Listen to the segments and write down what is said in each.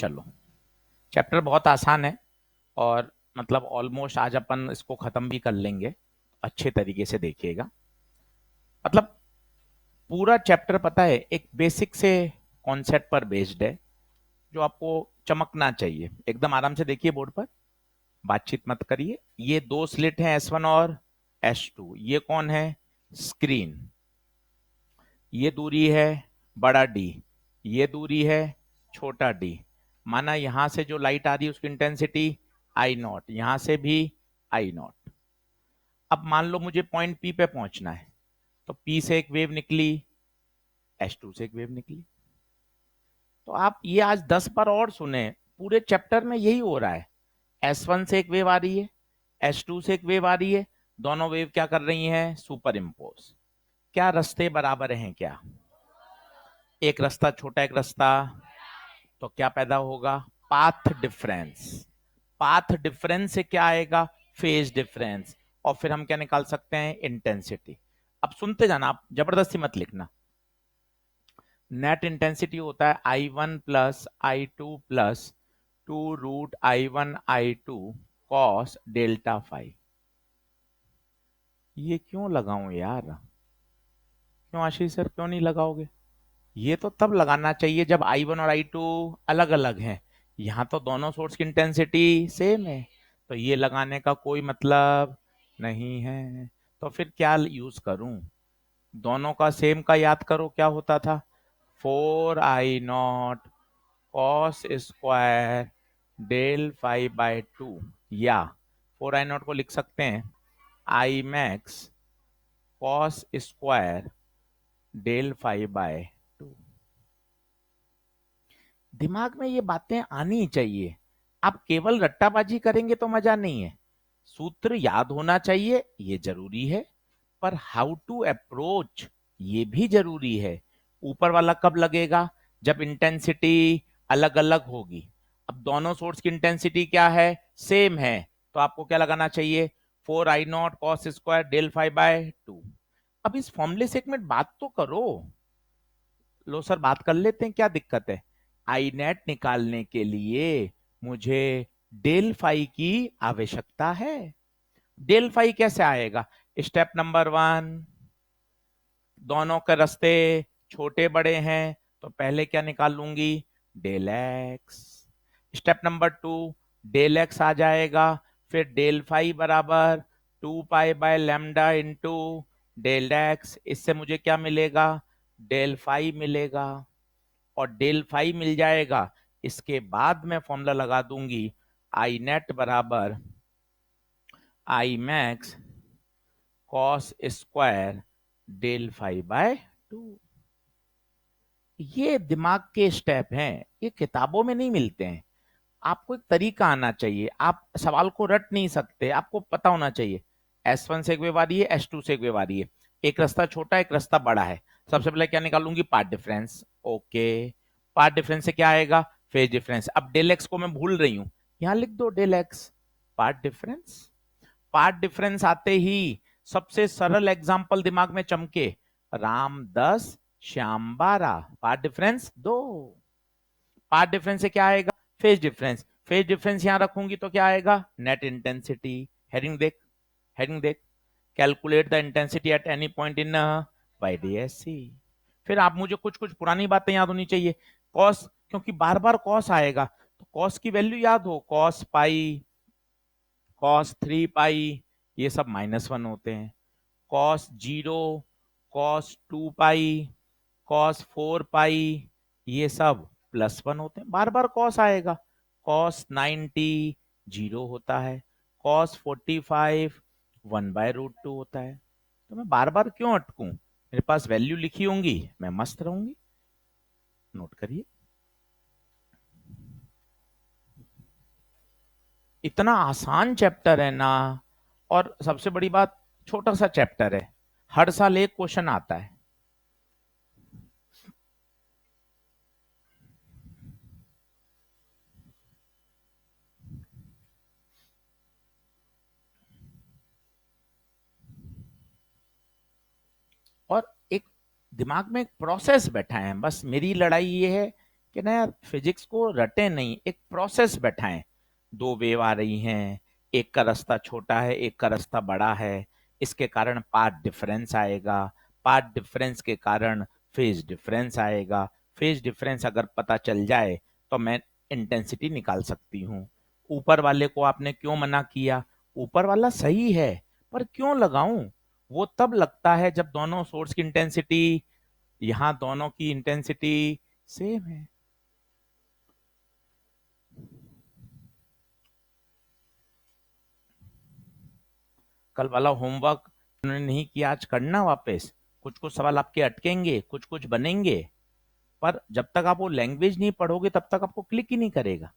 चलो, चैप्टर बहुत आसान है और मतलब ऑलमोस्ट आज अपन इसको खत्म भी कर लेंगे। अच्छे तरीके से देखिएगा। मतलब पूरा चैप्टर पता है एक बेसिक से कॉन्सेप्ट पर बेस्ड है जो आपको चमकना चाहिए। एकदम आराम से देखिए बोर्ड पर, बातचीत मत करिए। ये दो स्लिट हैं S1 और S2। ये कौन है? स्क्रीन। ये दूरी है बड़ा डी, ये दूरी है छोटा डी। माना यहां से जो लाइट आ रही है उसकी इंटेंसिटी I0, यहां से भी I0। अब मान लो मुझे पॉइंट P पे पहुंचना है, तो P से एक वेव निकली, S2 से एक वेव निकली। तो आप ये आज 10 बार और सुने, पूरे चैप्टर में यही हो रहा है। S1 से एक वेव आ रही है, S2 से एक वेव आ रही है, दोनों वेव क्या कर रही हैं? Super impose. क्या रास्ते बराबर हैं क्या? एक रास्ता छोटा, एक रास्ता, तो क्या पैदा होगा? Path difference. पाथ डिफरेंस से क्या आएगा? Phase difference. और फिर हम क्या निकाल सकते हैं? इंटेंसिटी। अब सुनते जाना, आप जबरदस्ती मत लिखना। नेट इंटेंसिटी होता है I1 plus I2 plus 2√I1 I2 cos delta phi. ये क्यों लगाऊं यार? क्यों आशीष सर, क्यों नहीं लगाओगे? ये तो तब लगाना चाहिए जब I1 और I2 अलग अलग हैं। यहाँ तो दोनों सोर्स की इंटेंसिटी सेम है, तो ये लगाने का कोई मतलब नहीं है। तो फिर क्या यूज करूं? दोनों का सेम का याद करो, क्या होता था? 4I0 cos square del phi by 2, या 4I0 को लिख सकते हैं I max cos square del phi by 2। दिमाग में ये बातें आनी चाहिए। आप केवल रट्टाबाजी करेंगे तो मजा नहीं है। सूत्र याद होना चाहिए, ये जरूरी है, पर हाउ टू अप्रोच ये भी जरूरी है। ऊपर वाला कब लगेगा? जब इंटेंसिटी अलग अलग होगी। अब दोनों सोर्स की इंटेंसिटी क्या है? सेम है। तो आपको क्या लगाना चाहिए? 4I0 cos square del five by 2। अब इस फॉर्मूले से एक मिनट बात तो करो। लो सर, बात कर लेते हैं, क्या दिक्कत है? आई नेट निकालने के लिए मुझे डेल फाई की आवश्यकता है। डेल फाई कैसे आएगा? स्टेप नंबर 1, दोनों के रास्ते छोटे बड़े हैं, तो पहले क्या निकाल लूंगी? Del x. Step number 2, del x आ जाएगा, फिर डेल फाई बराबर 2 pi by lambda into del x. इससे मुझे क्या मिलेगा? डेल फाई मिलेगा। और डेल फाई मिल जाएगा, इसके बाद मैं फॉर्मूला लगा दूंगी आई नेट बराबर I max cos square del phi by 2। ये दिमाग के स्टेप हैं, ये किताबों में नहीं मिलते हैं। आपको एक तरीका आना चाहिए। आप सवाल को रट नहीं सकते, आपको पता होना चाहिए। S1 से एक वेव आ रही है, S2 से एक वेव आ रही है, एक रास्ता छोटा एक रास्ता बड़ा है। सबसे पहले क्या निकालूंगी? Path difference. Okay, path difference से क्या आएगा? Phase difference. अब डेल एक्स को मैं भूल रही हूं, यहां लिख दो del x. Path difference, part difference आते ही सबसे सरल एग्जांपल दिमाग में चमके, Ram 10 Shyam 12, part difference 2। Part difference से क्या आएगा? Phase difference. फेज डिफरेंस यहां रखूंगी तो क्या आएगा? Net intensity. हेडिंग देख, हेडिंग देख, calculate the intensity at any point in YDSC। फिर आप मुझे कुछ कुछ पुरानी बातें याद होनी चाहिए। कॉस, क्योंकि बार बार कॉस आएगा, तो कॉस की वैल्यू याद हो, कॉस पाई, कॉस 3 पाई, ये सब -1 होते हैं। कॉस 0, कॉस 2 पाई, कॉस 4 पाई, ये सब +1 होते हैं। बार बार कॉस आएगा। कॉस 90 0 होता है, कॉस 45 1/√2 होता है। तो मैं बार बार क्यों अटकूं? मेरे पास वैल्यू लिखी होंगी, मैं मस्त रहूंगी। नोट करिए, इतना आसान चैप्टर है ना। और सबसे बड़ी बात, छोटा सा चैप्टर है, हर साल एक क्वेश्चन आता है। और एक दिमाग में एक प्रोसेस बैठा है, बस मेरी लड़ाई ये है कि ना यार फिजिक्स को रटे नहीं, एक प्रोसेस बैठाएं। दो वेव आ रही हैं, एक का रास्ता छोटा है, एक का रास्ता बड़ा है, इसके कारण पाथ डिफरेंस आएगा, पाथ डिफरेंस के कारण फेज डिफरेंस आएगा, फेज डिफरेंस अगर पता चल जाए तो मैं इंटेंसिटी निकाल सकती हूँ। ऊपर वाले को आपने क्यों मना किया? ऊपर वाला सही है, पर क्यों लगाऊं? वो तब लगता है जब दोनों सोर्स की इंटेंसिटी, यहां दोनों की इंटेंसिटी सेम है। कल वाला होमवर्क उन्होंने नहीं किया, आज करना वापस। कुछ कुछ सवाल आपके अटकेंगे, कुछ कुछ बनेंगे, पर जब तक आप वो लैंग्वेज नहीं पढ़ोगे तब तक आपको क्लिक ही नहीं करेगा।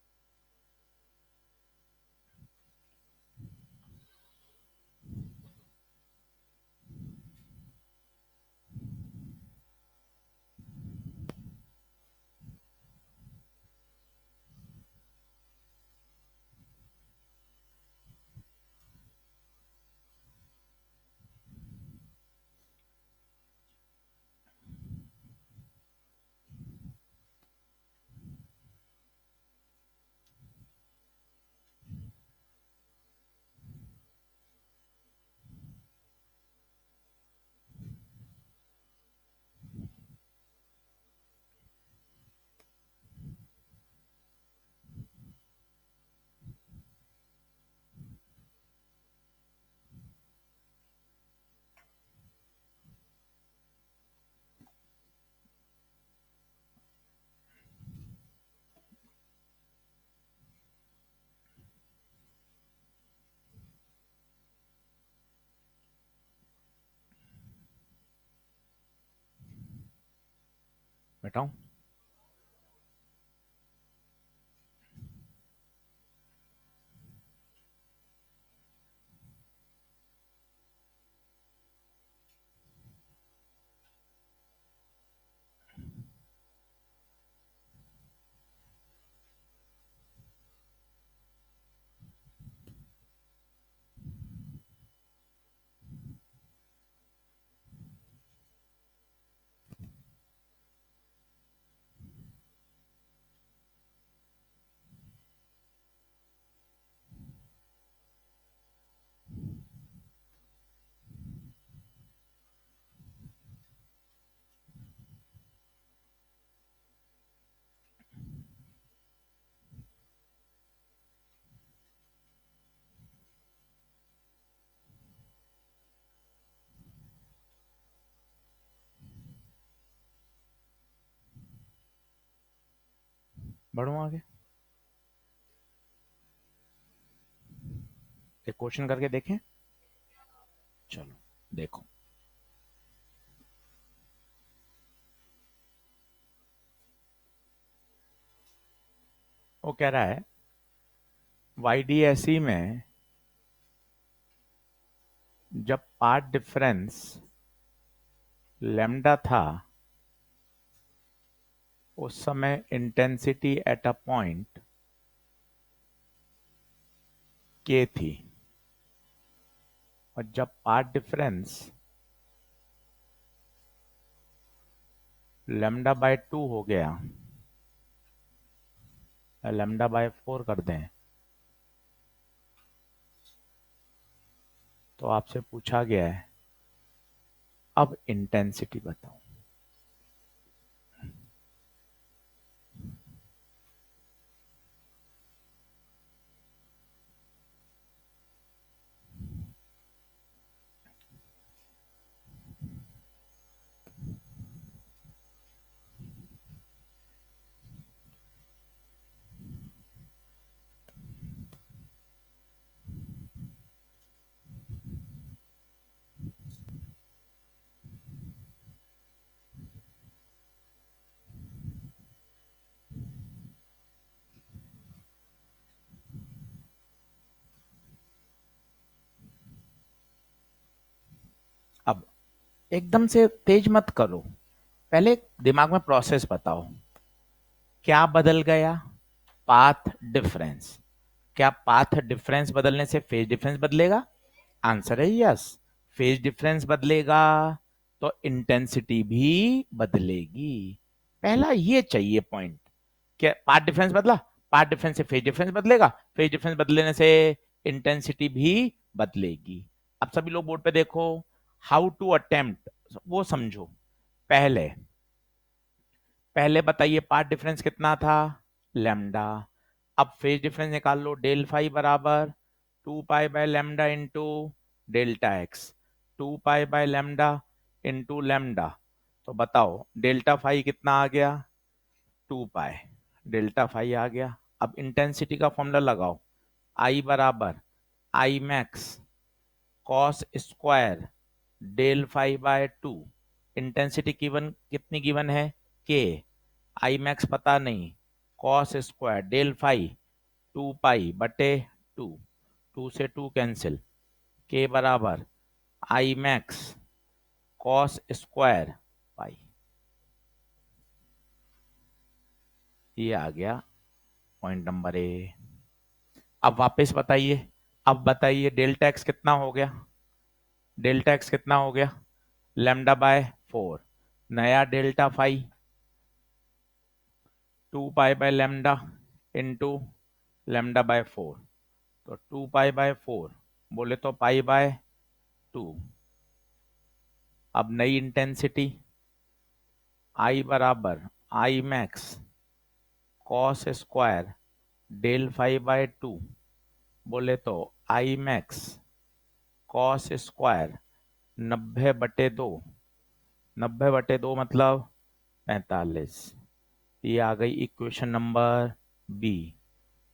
बताऊं? बढ़ू आगे? एक क्वेश्चन करके देखें। चलो देखो। वो कह रहा है YDSE में जब पाथ डिफरेंस लैम्डा था, उस समय intensity at a point K थी, और जब पाथ डिफरेंस लैम्डा बाय 2 हो गया, लैम्डा बाय 4 कर दें, तो आपसे पूछा गया है अब इंटेंसिटी बताओ। अब एकदम से तेज मत करो, पहले दिमाग में प्रोसेस बताओ। क्या बदल गया? Path difference. क्या पाथ डिफरेंस बदलने से फेज डिफरेंस बदलेगा? आंसर है यस। फेज डिफरेंस बदलेगा तो इंटेंसिटी भी बदलेगी। पहला ये चाहिए पॉइंट। क्या पाथ डिफरेंस बदला? पाथ डिफरेंस से फेज डिफरेंस बदलेगा, फेज डिफरेंस बदलने से इंटेंसिटी भी बदलेगी। अब सभी लोग बोर्ड पे देखो, हाउ टू अटेम्प्ट वो समझो। पहले पहले बताइए पाथ डिफरेंस कितना था, लैम्डा। अब फेज डिफरेंस निकाल लो, डेल फाई बराबर 2 pi by lambda into delta x, 2 pi by lambda into lambda. तो बताओ डेल्टा फाई कितना आ गया, 2 पाई, डेल्टा फाई आ गया। अब इंटेंसिटी का फॉर्मूला लगाओ, आई बराबर I max cos square del phi by 2। Intensity given कितनी गिवन है, के, आई मैक्स पता नहीं, cos square del phi 2 pi बटे 2, 2 से 2 कैंसिल, के बराबर I max cos square pi. ये आ गया पॉइंट नंबर ए। अब वापस बताइए, अब बताइए डेल्टा एक्स कितना हो गया, डेल्टा एक्स कितना हो गया, लैम्डा बाय 4, नया delta phi 2 pi by lambda into lambda by 4। तो 2 पाई बाय 4 बोले तो पाई बाय 2। अब नई इंटेंसिटी आई बराबर I max cos square del phi by 2, बोले तो आई मैक्स कॉस स्क्वायर 90/2, 90/2 मतलब 45। ये आ गई इक्वेशन नंबर बी।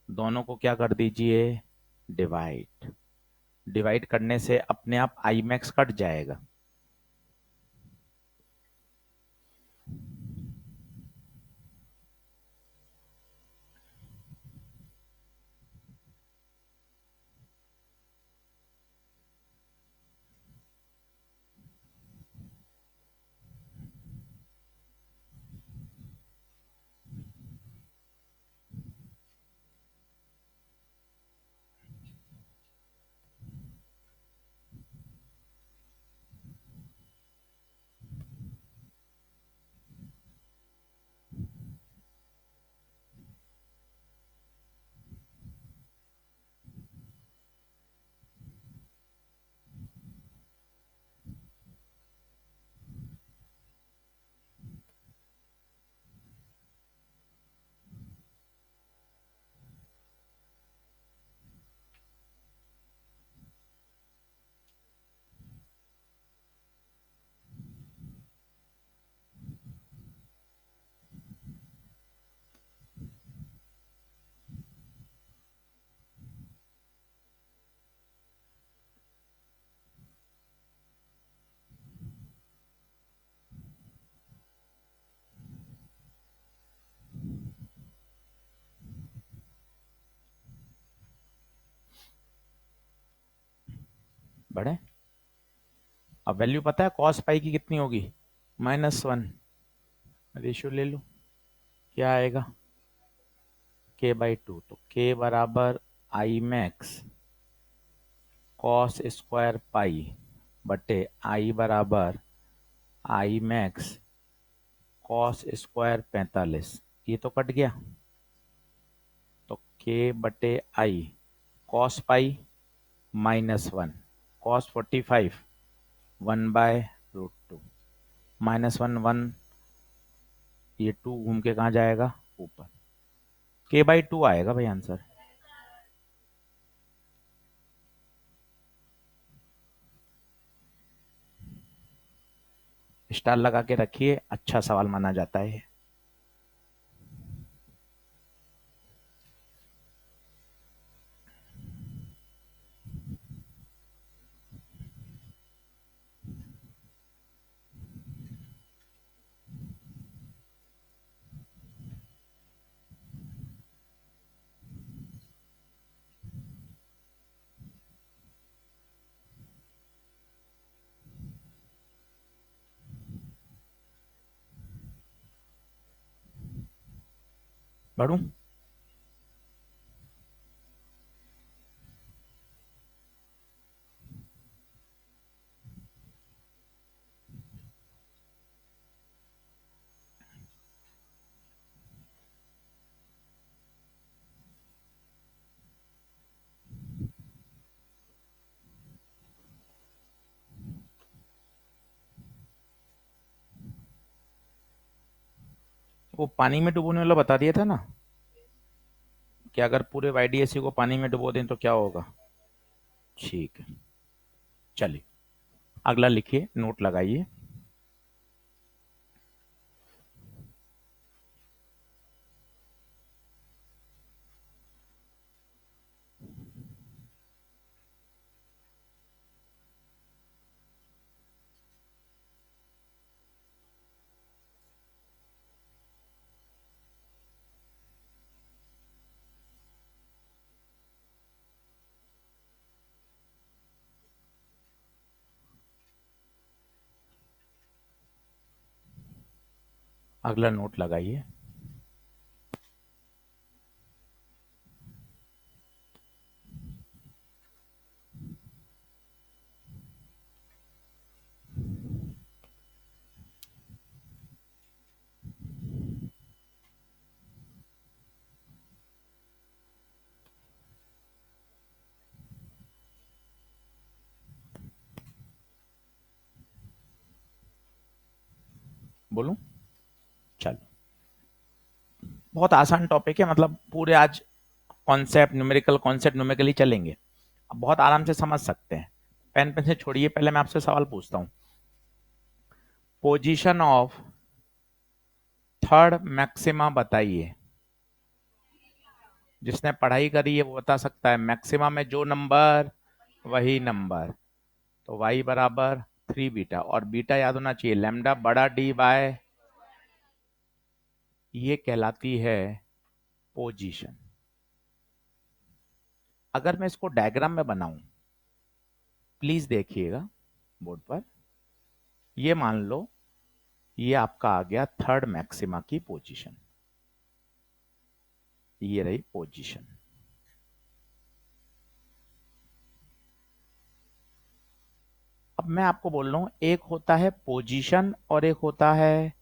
दोनों को क्या कर दीजिए, डिवाइड। डिवाइड करने से अपने आप आई मैक्स कट जाएगा। बढ़े। अब वैल्यू पता है कॉस पाई की कितनी होगी, -1। रेशियो ले लो, क्या आएगा, k/2। तो k बराबर आई मैक्स कॉस स्क्वायर पाई बटे आई बराबर आई मैक्स कॉस स्क्वायर 45। ये तो कट गया, तो k/आई कॉस पाई -1, cos 45 1/√2, -1 1, ये 2 घूम के कहाँ जाएगा, ऊपर, k/2 आएगा भाई आंसर। स्टार लगा के रखिए, अच्छा सवाल माना जाता है। बढ़ू, वो पानी में डुबोने वाला बता दिया था ना कि अगर पूरे YDSC को पानी में डुबो दें तो क्या होगा। ठीक है, चलिए अगला लिखिए, नोट लगाइए। अगला नोट लगाइए। बोलूं? चलो, बहुत आसान टॉपिक है, मतलब पूरे आज कॉन्सेप्ट न्यूमेरिकल कॉन्सेप्ट न्यूमेरिकली चलेंगे, अब बहुत आराम से समझ सकते हैं। पेन पेन से छोड़िए, पहले मैं आपसे सवाल पूछता हूं। पोजीशन ऑफ थर्ड मैक्सिमा बताइए। जिसने पढ़ाई करी है वो बता सकता है। मैक्सिमा में जो नंबर वही नंबर, तो y बराबर 3 बीटा, और बीटा याद होना चाहिए लैम्डा बड़ा डी बाय, ये कहलाती है पोजीशन। अगर मैं इसको डायग्राम में बनाऊं, प्लीज देखिएगा बोर्ड पर, ये मान लो ये आपका आ गया थर्ड मैक्सिमा की पोजीशन, ये रही पोजीशन। अब मैं आपको बोल रहा हूं, एक होता है पोजीशन और एक होता है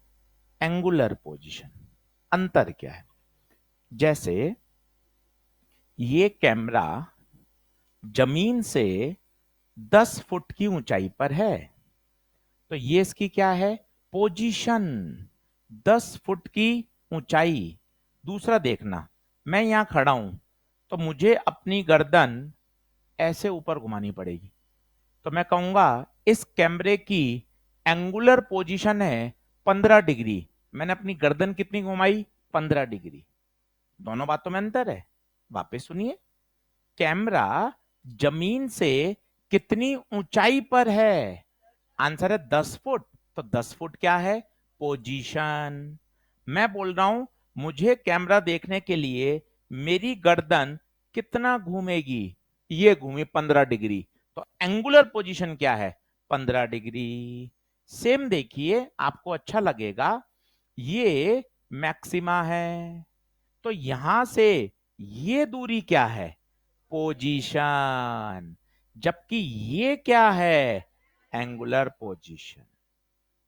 एंगुलर पोजीशन। अंतर क्या है? जैसे ये कैमरा जमीन से 10 फुट की ऊंचाई पर है, तो ये इसकी क्या है? पोजीशन, 10 फुट की ऊंचाई। दूसरा देखना, मैं यहां खड़ा हूं तो मुझे अपनी गर्दन ऐसे ऊपर घुमानी पड़ेगी, तो मैं कहूंगा इस कैमरे की एंगुलर पोजीशन है 15 डिग्री। मैंने अपनी गर्दन कितनी घुमाई? 15 डिग्री। दोनों बातों में अंतर है। वापस सुनिए, कैमरा जमीन से कितनी ऊंचाई पर है? आंसर है 10 फुट। तो 10 फुट क्या है? पोजीशन। मैं बोल रहा हूं मुझे कैमरा देखने के लिए मेरी गर्दन कितना घूमेगी? ये घूमी 15 डिग्री, तो एंगुलर पोजीशन क्या है? 15 डिग्री। सेम देखिए, आपको अच्छा लगेगा, ये मैक्सिमा है, तो यहां से ये दूरी क्या है? पोजीशन। जबकि ये क्या है? Angular position.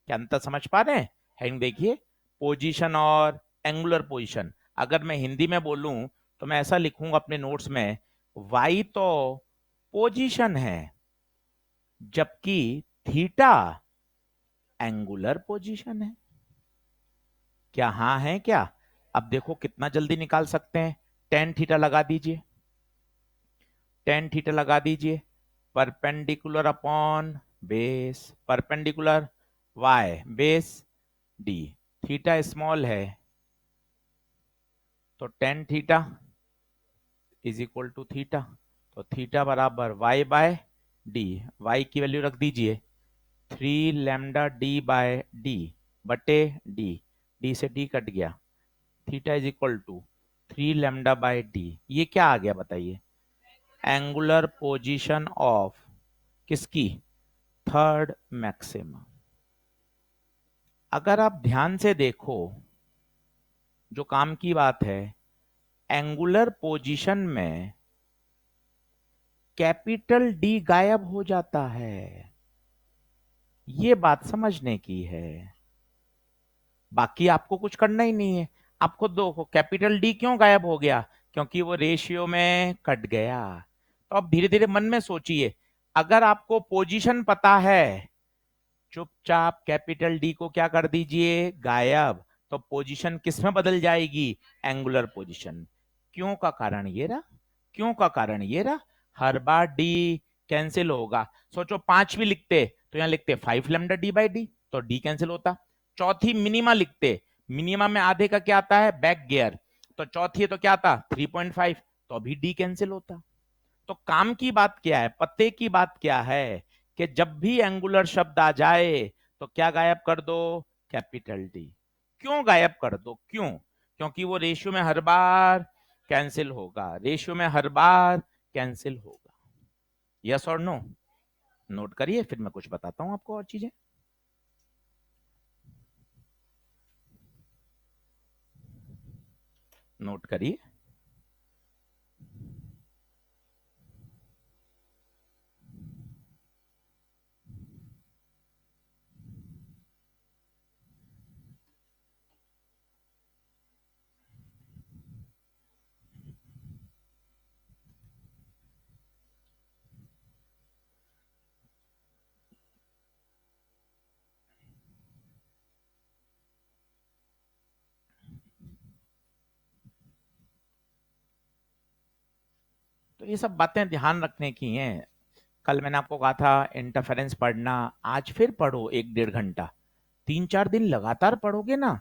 क्या अंतर समझ पा रहे हैं? हेडिंग देखिए, पोजीशन और एंगुलर पोजीशन। अगर मैं हिंदी में बोलूं तो मैं ऐसा लिखूंगा अपने नोट्स में, वाई तो पोजीशन है जबकि थीटा एंगुलर पोजीशन है। क्या हाँ है क्या? अब देखो कितना जल्दी निकाल सकते हैं। टेन थीटा लगा दीजिए, टेन थीटा लगा दीजिए, perpendicular upon base, perpendicular y base d. Theta small है तो tan theta is equal to theta, तो थीटा बराबर वाई बाय डी। वाई की वैल्यू रख दीजिए 3 लैम्डा डी बाय डी बटे डी, डी से डी कट गया, theta is equal to 3 lambda by d. ये क्या आ गया बताइए? एंगुलर पोजीशन ऑफ किसकी? Third maxima. अगर आप ध्यान से देखो, जो काम की बात है, एंगुलर पोजीशन में कैपिटल डी गायब हो जाता है, ये बात समझने की है। बाकी आपको कुछ करना ही नहीं है। आपको देखो कैपिटल डी क्यों गायब हो गया? क्योंकि वो रेशियो में कट गया। तो अब धीरे धीरे मन में सोचिए, अगर आपको पोजीशन पता है, चुपचाप कैपिटल डी को क्या कर दीजिए? गायब। तो पोजीशन किस में बदल जाएगी? Angular position. क्यों का कारण ये रहा, क्यों का कारण ये रहा, हर बार डी कैंसिल होगा। सोचो 5 भी लिखते तो यहां लिखते 5 लैम्डा डी बाई डी, तो डी कैंसिल होता। चौथी मिनिमा लिखते, मिनिमा में आधे का क्या आता है? बैक गियर, तो चौथी है तो क्या आता? 3.5, तो अभी डी कैंसिल होता। तो काम की बात क्या है, पते की बात क्या है कि जब भी एंगुलर शब्द आ जाए तो क्या गायब कर दो? Capital D. क्यों गायब कर दो? क्यों? क्योंकि वो रेशियो में हर बार कैंसिल होगा, रेशियो में हर बार कैंसिल होगा। यस और नो? नोट करिए, फिर मैं कुछ बताता हूं आपको और चीजें। नोट करिए। तो ये सब बातें ध्यान रखने की हैं। कल मैंने आपको कहा था इंटरफेरेंस पढ़ना, आज फिर पढ़ो 1-1.5 घंटा। 3-4 दिन लगातार पढ़ोगे ना,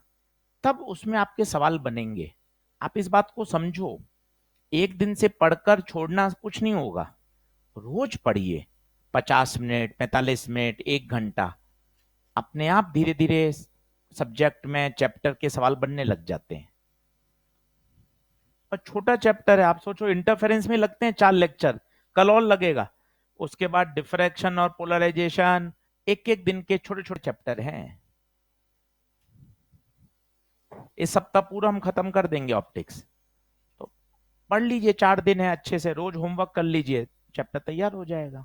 तब उसमें आपके सवाल बनेंगे। आप इस बात को समझो, एक दिन से पढ़कर छोड़ना कुछ नहीं होगा। रोज पढ़िए, 50 मिनट, 45 मिनट, 1 घंटा। अपने आप धीरे धीरे सब्जेक्ट में चैप्टर के सवाल बनने लग जाते हैं। और छोटा चैप्टर है, आप सोचो इंटरफेरेंस में लगते हैं 4 लेक्चर, कल और लगेगा। उसके बाद डिफ्रैक्शन और पोलराइजेशन, एक एक दिन के छोटे छोटे चैप्टर हैं। इस सप्ताह पूरा हम खत्म कर देंगे ऑप्टिक्स। तो पढ़ लीजिए, 4 दिन है, अच्छे से रोज होमवर्क कर लीजिए, चैप्टर तैयार हो जाएगा।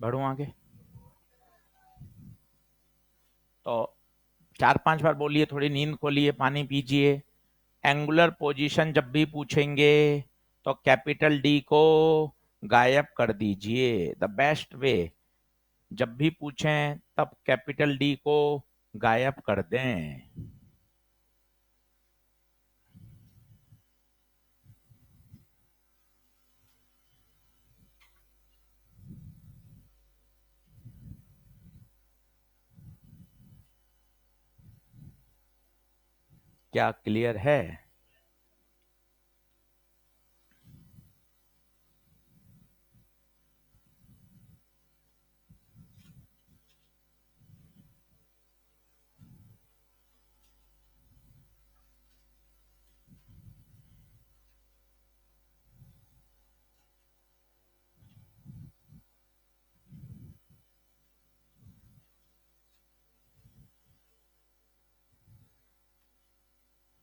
बढ़ू आगे। तो 4-5 बार बोलिए, थोड़ी नींद खोलिए, पानी पीजिए। एंगुलर पोजीशन जब भी पूछेंगे तो कैपिटल डी को गायब कर दीजिए। द बेस्ट वे, जब भी पूछें तब कैपिटल डी को गायब कर दें। क्या क्लियर है?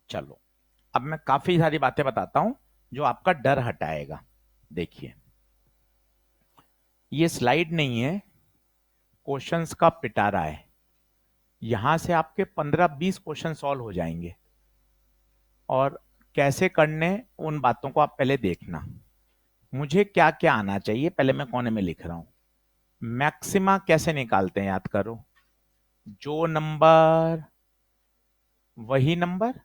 चलो, अब मैं काफी सारी बातें बताता हूं जो आपका डर हटाएगा। देखिए, ये स्लाइड नहीं है, क्वेश्चंस का पिटारा है। यहां से आपके 15-20 क्वेश्चन सॉल्व हो जाएंगे। और कैसे करने, उन बातों को आप पहले देखना। मुझे क्या क्या आना चाहिए, पहले मैं कोने में लिख रहा हूं। मैक्सिमा कैसे निकालते हैं, याद करो। जो नंबर वही नंबर,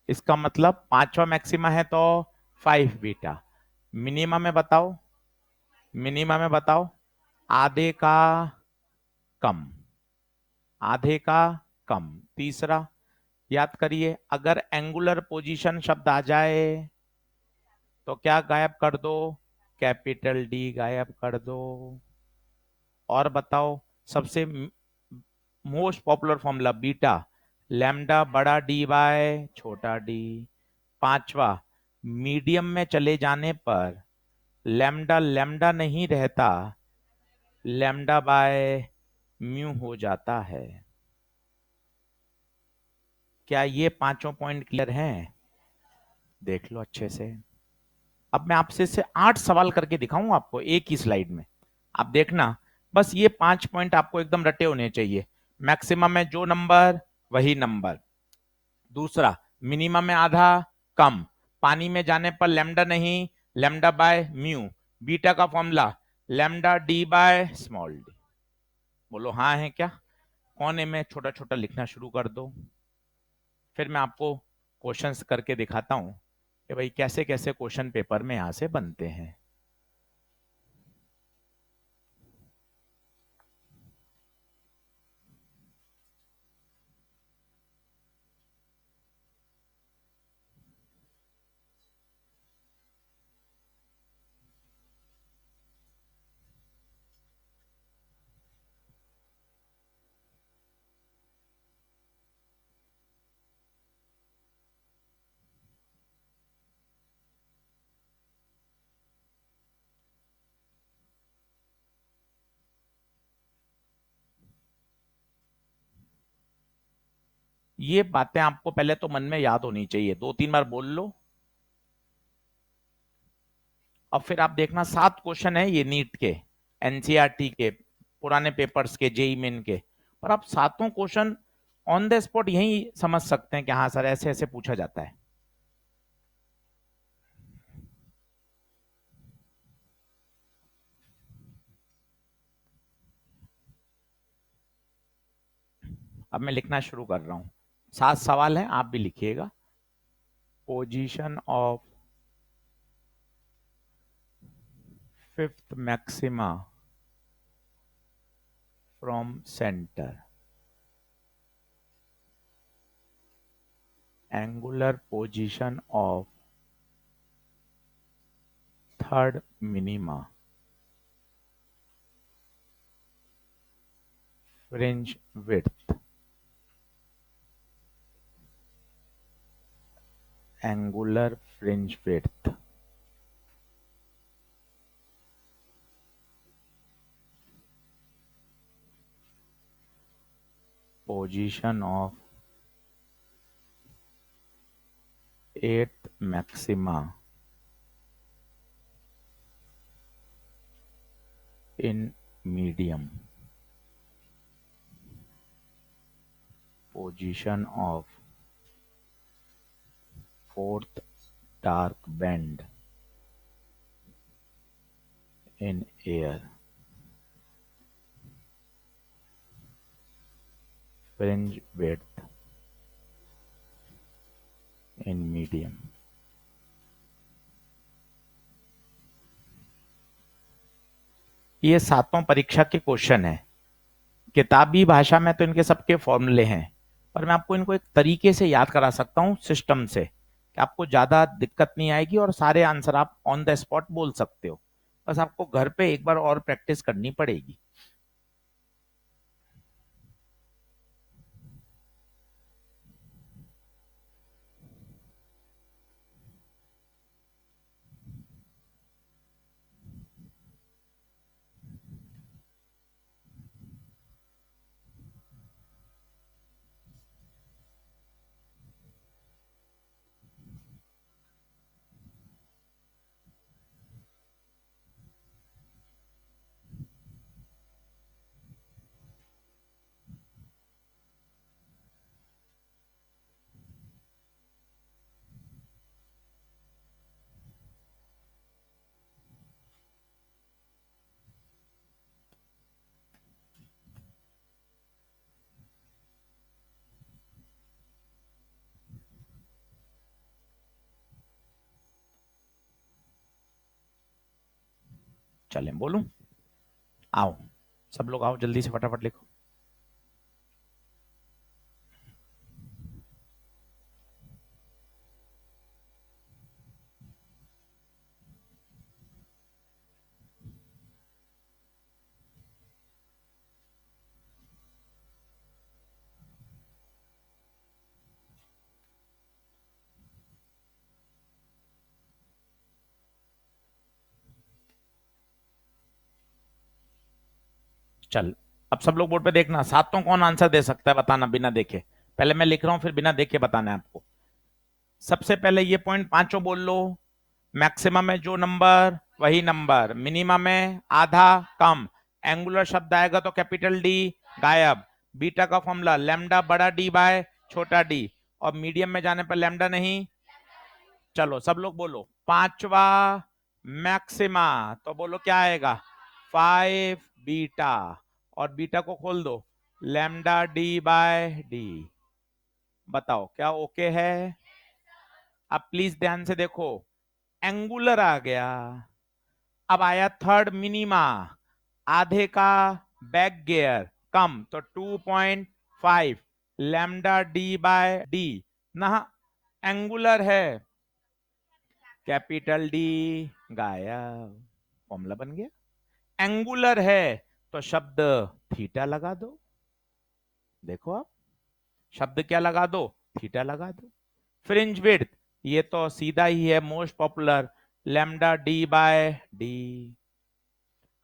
इसका मतलब 5वां मैक्सिमा है तो 5 बीटा। मिनिमा में बताओ, मिनिमा में बताओ, आधे का कम, आधे का कम। तीसरा, याद करिए, अगर एंगुलर पोजीशन शब्द आ जाए तो क्या गायब कर दो? कैपिटल डी गायब कर दो। और बताओ, सबसे most popular formula beta, lambda बड़ा डी बाय छोटा डी। पांचवा, मीडियम में चले जाने पर लैम्डा लैम्डा नहीं रहता, लैम्डा बाय म्यू हो जाता है। क्या ये पांचों पॉइंट क्लियर हैं? देख लो अच्छे से। अब मैं आपसे से 8 सवाल करके दिखाऊं आपको एक ही स्लाइड में। आप देखना, बस ये 5 पॉइंट आपको एकदम रटे होने चाहिए। मैक्सिमम में जो नंबर वही नंबर। दूसरा, मिनिमम में आधा कम, पानी में जाने पर लैम्डा नहीं, लैम्डा बाय म्यू। बीटा का formula lambda D by small D. बोलो हाँ है क्या? कोने में छोटा छोटा लिखना शुरू कर दो। फिर मैं आपको क्वेश्चंस करके दिखाता हूं कि भाई कैसे कैसे क्वेश्चन पेपर में यहां से बनते हैं। ये बातें आपको पहले तो मन में याद होनी चाहिए, 2-3 बार बोल लो। अब फिर आप देखना, 7 क्वेश्चन है ये नीट के, एनसीईआरटी के, पुराने पेपर्स के, जेई मेन के। और आप सातों क्वेश्चन ऑन द स्पॉट यही समझ सकते हैं कि हाँ सर ऐसे ऐसे पूछा जाता है। अब मैं लिखना शुरू कर रहा हूं। 7 सवाल हैं, आप भी लिखिएगा। Position of fifth maxima from centre, angular position of third minima, fringe width, angular fringe width, position of eighth maxima in medium, position of fourth dark band in air, fringe width in medium। ये सातों परीक्षा के question हैं। किताबी भाषा में तो इनके सबके फॉर्मूले हैं, पर मैं आपको इनको एक तरीके से याद करा सकता हूं सिस्टम से, कि आपको ज्यादा दिक्कत नहीं आएगी और सारे आंसर आप ऑन द स्पॉट बोल सकते हो। बस आपको घर पे एक बार और प्रैक्टिस करनी पड़ेगी। चलें बोलूं? आओ सब लोग आओ, जल्दी से फटाफट लिखो। चल, अब सब लोग बोर्ड पे देखना, सातों कौन आंसर दे सकता है बताना बिना देखे। पहले मैं लिख रहा हूं, फिर बिना देखे बताना है आपको। सबसे पहले ये पॉइंट पांचों बोल लो। मैक्सिमम में जो नंबर वही नंबर, मिनिमम में आधा कम, एंगुलर शब्द आएगा तो कैपिटल डी गायब, बीटा का फॉर्मूला लैम्डा बड़ा डी बाय छोटा डी, और मीडियम में जाने पर लैम्डा नहीं। चलो सब लोग बोलो, पांचवा मैक्सिमा, तो बोलो क्या आएगा, 5 बीटा, और बीटा को खोल दो, लैम्डा डी बाय डी। बताओ क्या ओके है? अब प्लीज ध्यान से देखो, एंगुलर आ गया। अब आया थर्ड मिनिमा, आधे का बैक गियर कम, तो 2.5 लैम्डा डी बाय डी ना, एंगुलर है, कैपिटल डी गायब, फॉर्मूला बन गया। एंगुलर है तो शब्द थीटा लगा दो। देखो आप, शब्द क्या लगा दो, थीटा लगा दो। फ्रिंज विड्थ, ये तो सीधा ही है, most popular, lambda D by d.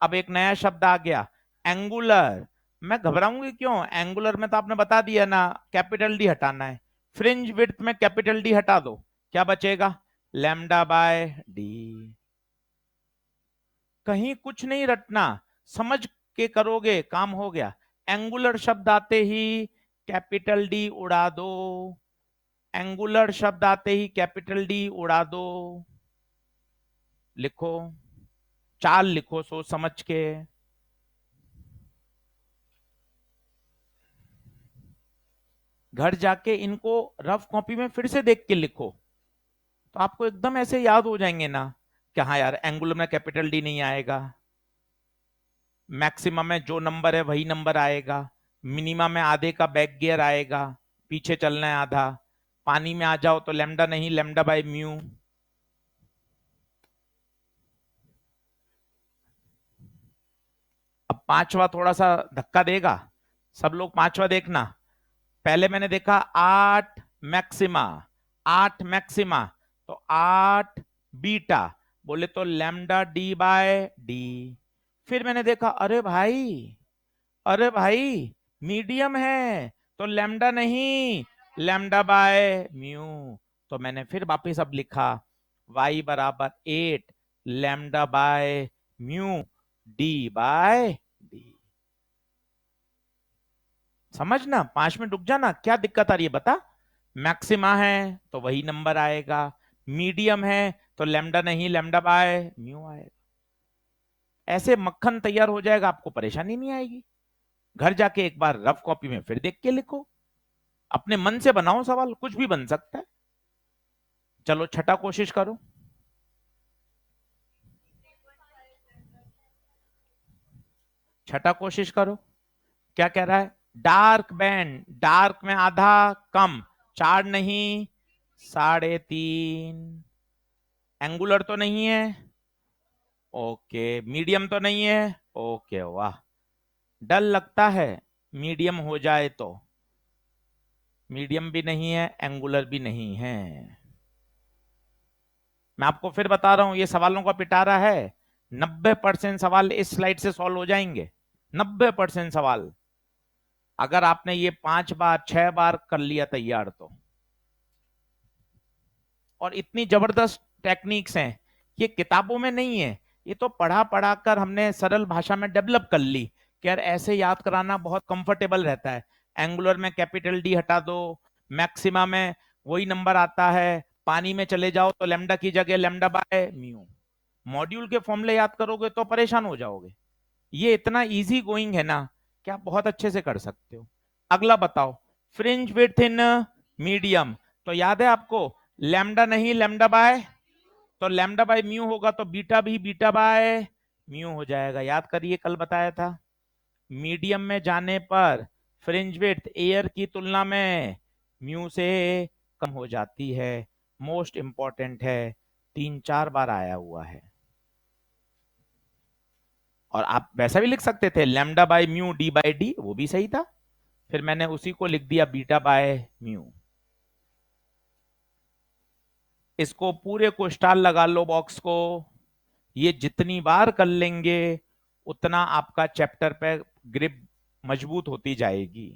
अब एक नया शब्द आ गया, एंगुलर। मैं घबराऊंगी क्यों, एंगुलर में तो आपने बता दिया ना, कैपिटल डी हटाना है। फ्रिंज विड्थ में कैपिटल डी हटा दो, क्या बचेगा, लैम्डा बाय डी। कहीं कुछ नहीं रटना, समझ के करोगे काम हो गया। एंगुलर शब्द आते ही कैपिटल डी उड़ा दो, एंगुलर शब्द आते ही कैपिटल डी उड़ा दो। लिखो, चाल लिखो सोच समझ के। घर जाके इनको रफ कॉपी में फिर से देख के लिखो, तो आपको एकदम ऐसे याद हो जाएंगे ना कि हाँ यार, एंगुलर में कैपिटल डी नहीं आएगा, मैक्सिमम में जो नंबर है वही नंबर आएगा, मिनिमम में आधे का बैक गियर आएगा, पीछे चलना है आधा, पानी में आ जाओ तो लैम्डा नहीं, लैम्डा बाय म्यू। अब पांचवा थोड़ा सा धक्का देगा, सब लोग पांचवा देखना। पहले मैंने देखा 8 मैक्सिमा, 8 मैक्सिमा, तो 8 बीटा, बोले तो लैम्डा डी बाय डी। फिर मैंने देखा, अरे भाई, अरे भाई, मीडियम है तो लैम्डा नहीं, लैम्डा बाय म्यू। तो मैंने फिर वापिस अब लिखा, y बराबर 8 lambda by mu d by d. समझना, 5 मिनट रुक जाना, क्या दिक्कत आ रही है बता। मैक्सिमा है तो वही नंबर आएगा, मीडियम है तो लैम्डा नहीं, लैम्डा बाय म्यू आएगा। ऐसे मक्खन तैयार हो जाएगा, आपको परेशानी नहीं आएगी। घर जाके एक बार रफ कॉपी में फिर देख के लिखो, अपने मन से बनाओ सवाल, कुछ भी बन सकता है। चलो छठा कोशिश करो, छठा कोशिश करो। क्या कह रहा है, डार्क बैंड, डार्क में आधा कम, 4 नहीं 3.5, एंगुलर तो नहीं है, ओके, मीडियम तो नहीं है, ओके, वाह, डर लगता है मीडियम हो जाए तो, मीडियम भी नहीं है, एंगुलर भी नहीं है। मैं आपको फिर बता रहा हूं, ये सवालों का पिटारा है, 90% सवाल इस स्लाइड से सॉल्व हो जाएंगे, 90% सवाल, अगर आपने ये 5 बार 6 बार कर लिया तैयार तो। और इतनी जबरदस्त टेक्निक्स हैं, ये किताबों में नहीं है, ये तो पढ़ा पढ़ा कर हमने सरल भाषा में डेवलप कर ली कि यार ऐसे याद कराना बहुत कंफर्टेबल रहता है। एंगुलर में कैपिटल डी हटा दो, मैक्सिमा में वही नंबर आता है, पानी में चले जाओ तो लैम्डा की जगह लैम्डा बाय म्यू। मॉड्यूल के फॉर्मूले याद करोगे तो परेशान हो जाओगे, ये इतना इजी गोइंग है ना कि आप बहुत अच्छे से कर सकते हो। अगला बताओ, फ्रिंज विड्थ इन मीडियम, तो याद है आपको, लैम्डा नहीं लैम्डा बाय, तो लैम्डा बाय म्यू होगा तो बीटा भी बीटा बाय म्यू हो जाएगा, याद करिए कल बताया था। मीडियम में जाने पर फ्रिंज विड्थ एयर की तुलना में म्यू से कम हो जाती है। मोस्ट इंपॉर्टेंट है, 3-4 बार आया हुआ है। और आप वैसा भी लिख सकते थे, lambda by mu d by d, वो भी सही था। फिर मैंने उसी को लिख दिया बीटा बाय म्यू। इसको पूरे को स्टार लगा लो बॉक्स को। ये जितनी बार कर लेंगे उतना आपका चैप्टर पे ग्रिप मजबूत होती जाएगी।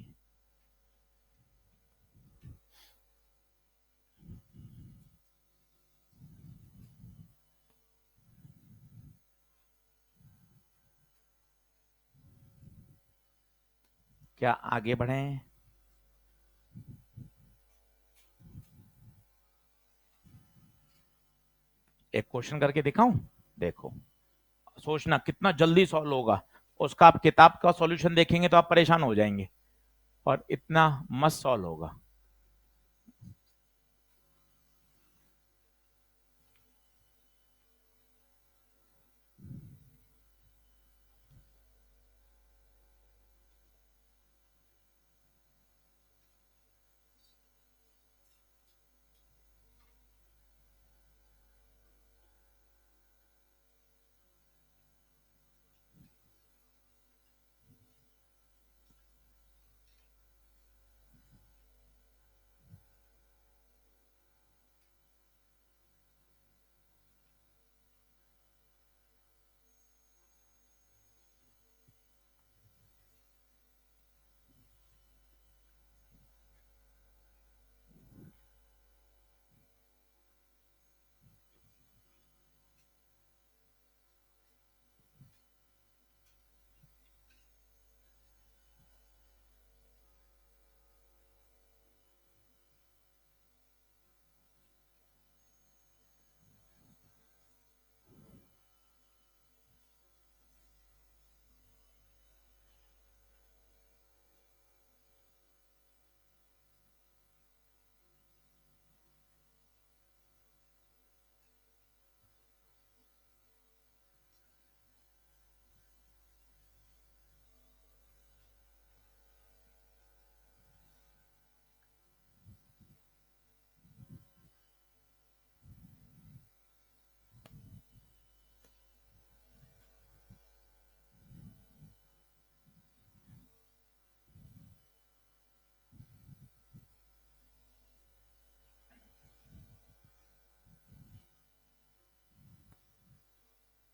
क्या आगे बढ़ें? एक क्वेश्चन करके दिखाऊं, देखो, सोचना कितना जल्दी सॉल्व होगा। उसका आप किताब का सॉल्यूशन देखेंगे तो आप परेशान हो जाएंगे, और इतना मस्त सॉल्व होगा।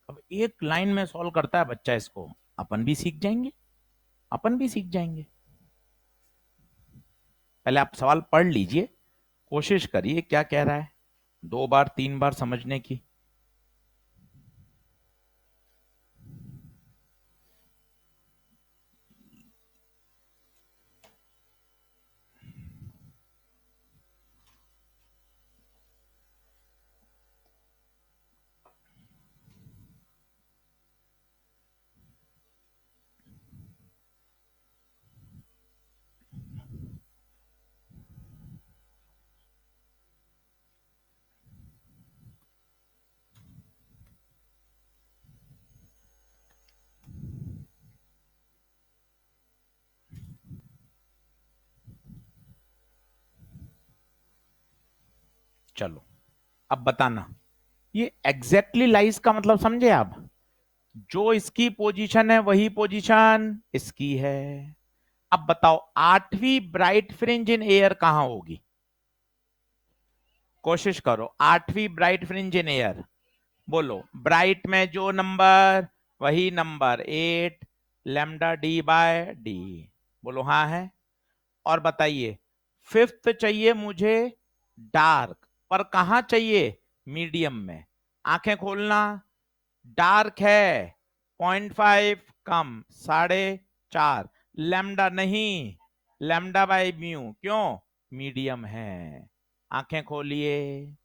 अब एक लाइन में सॉल्व करता है बच्चा इसको, अपन भी सीख जाएंगे, अपन भी सीख जाएंगे। पहले आप सवाल पढ़ लीजिए, कोशिश करिए क्या कह रहा है, 2 बार 3 बार समझने की। चलो, अब बताना, ये एग्जैक्टली लाइज का मतलब समझे आप? जो इसकी पोजीशन है वही पोजीशन इसकी है। अब बताओ, 8वीं ब्राइट फ्रिंज इन एयर कहां होगी? कोशिश करो, 8वीं ब्राइट फ्रिंज इन एयर, बोलो। ब्राइट में जो नंबर वही number 8, lambda D by d, बोलो हाँ है। और बताइए, 5th चाहिए मुझे डार्क, पर कहां चाहिए? मीडियम में। आंखें खोलना, डार्क है 0.5 कम 4.5, लैम्डा नहीं, लैम्डा बाय म्यू, क्यों? मीडियम है। आंखें खोलिए।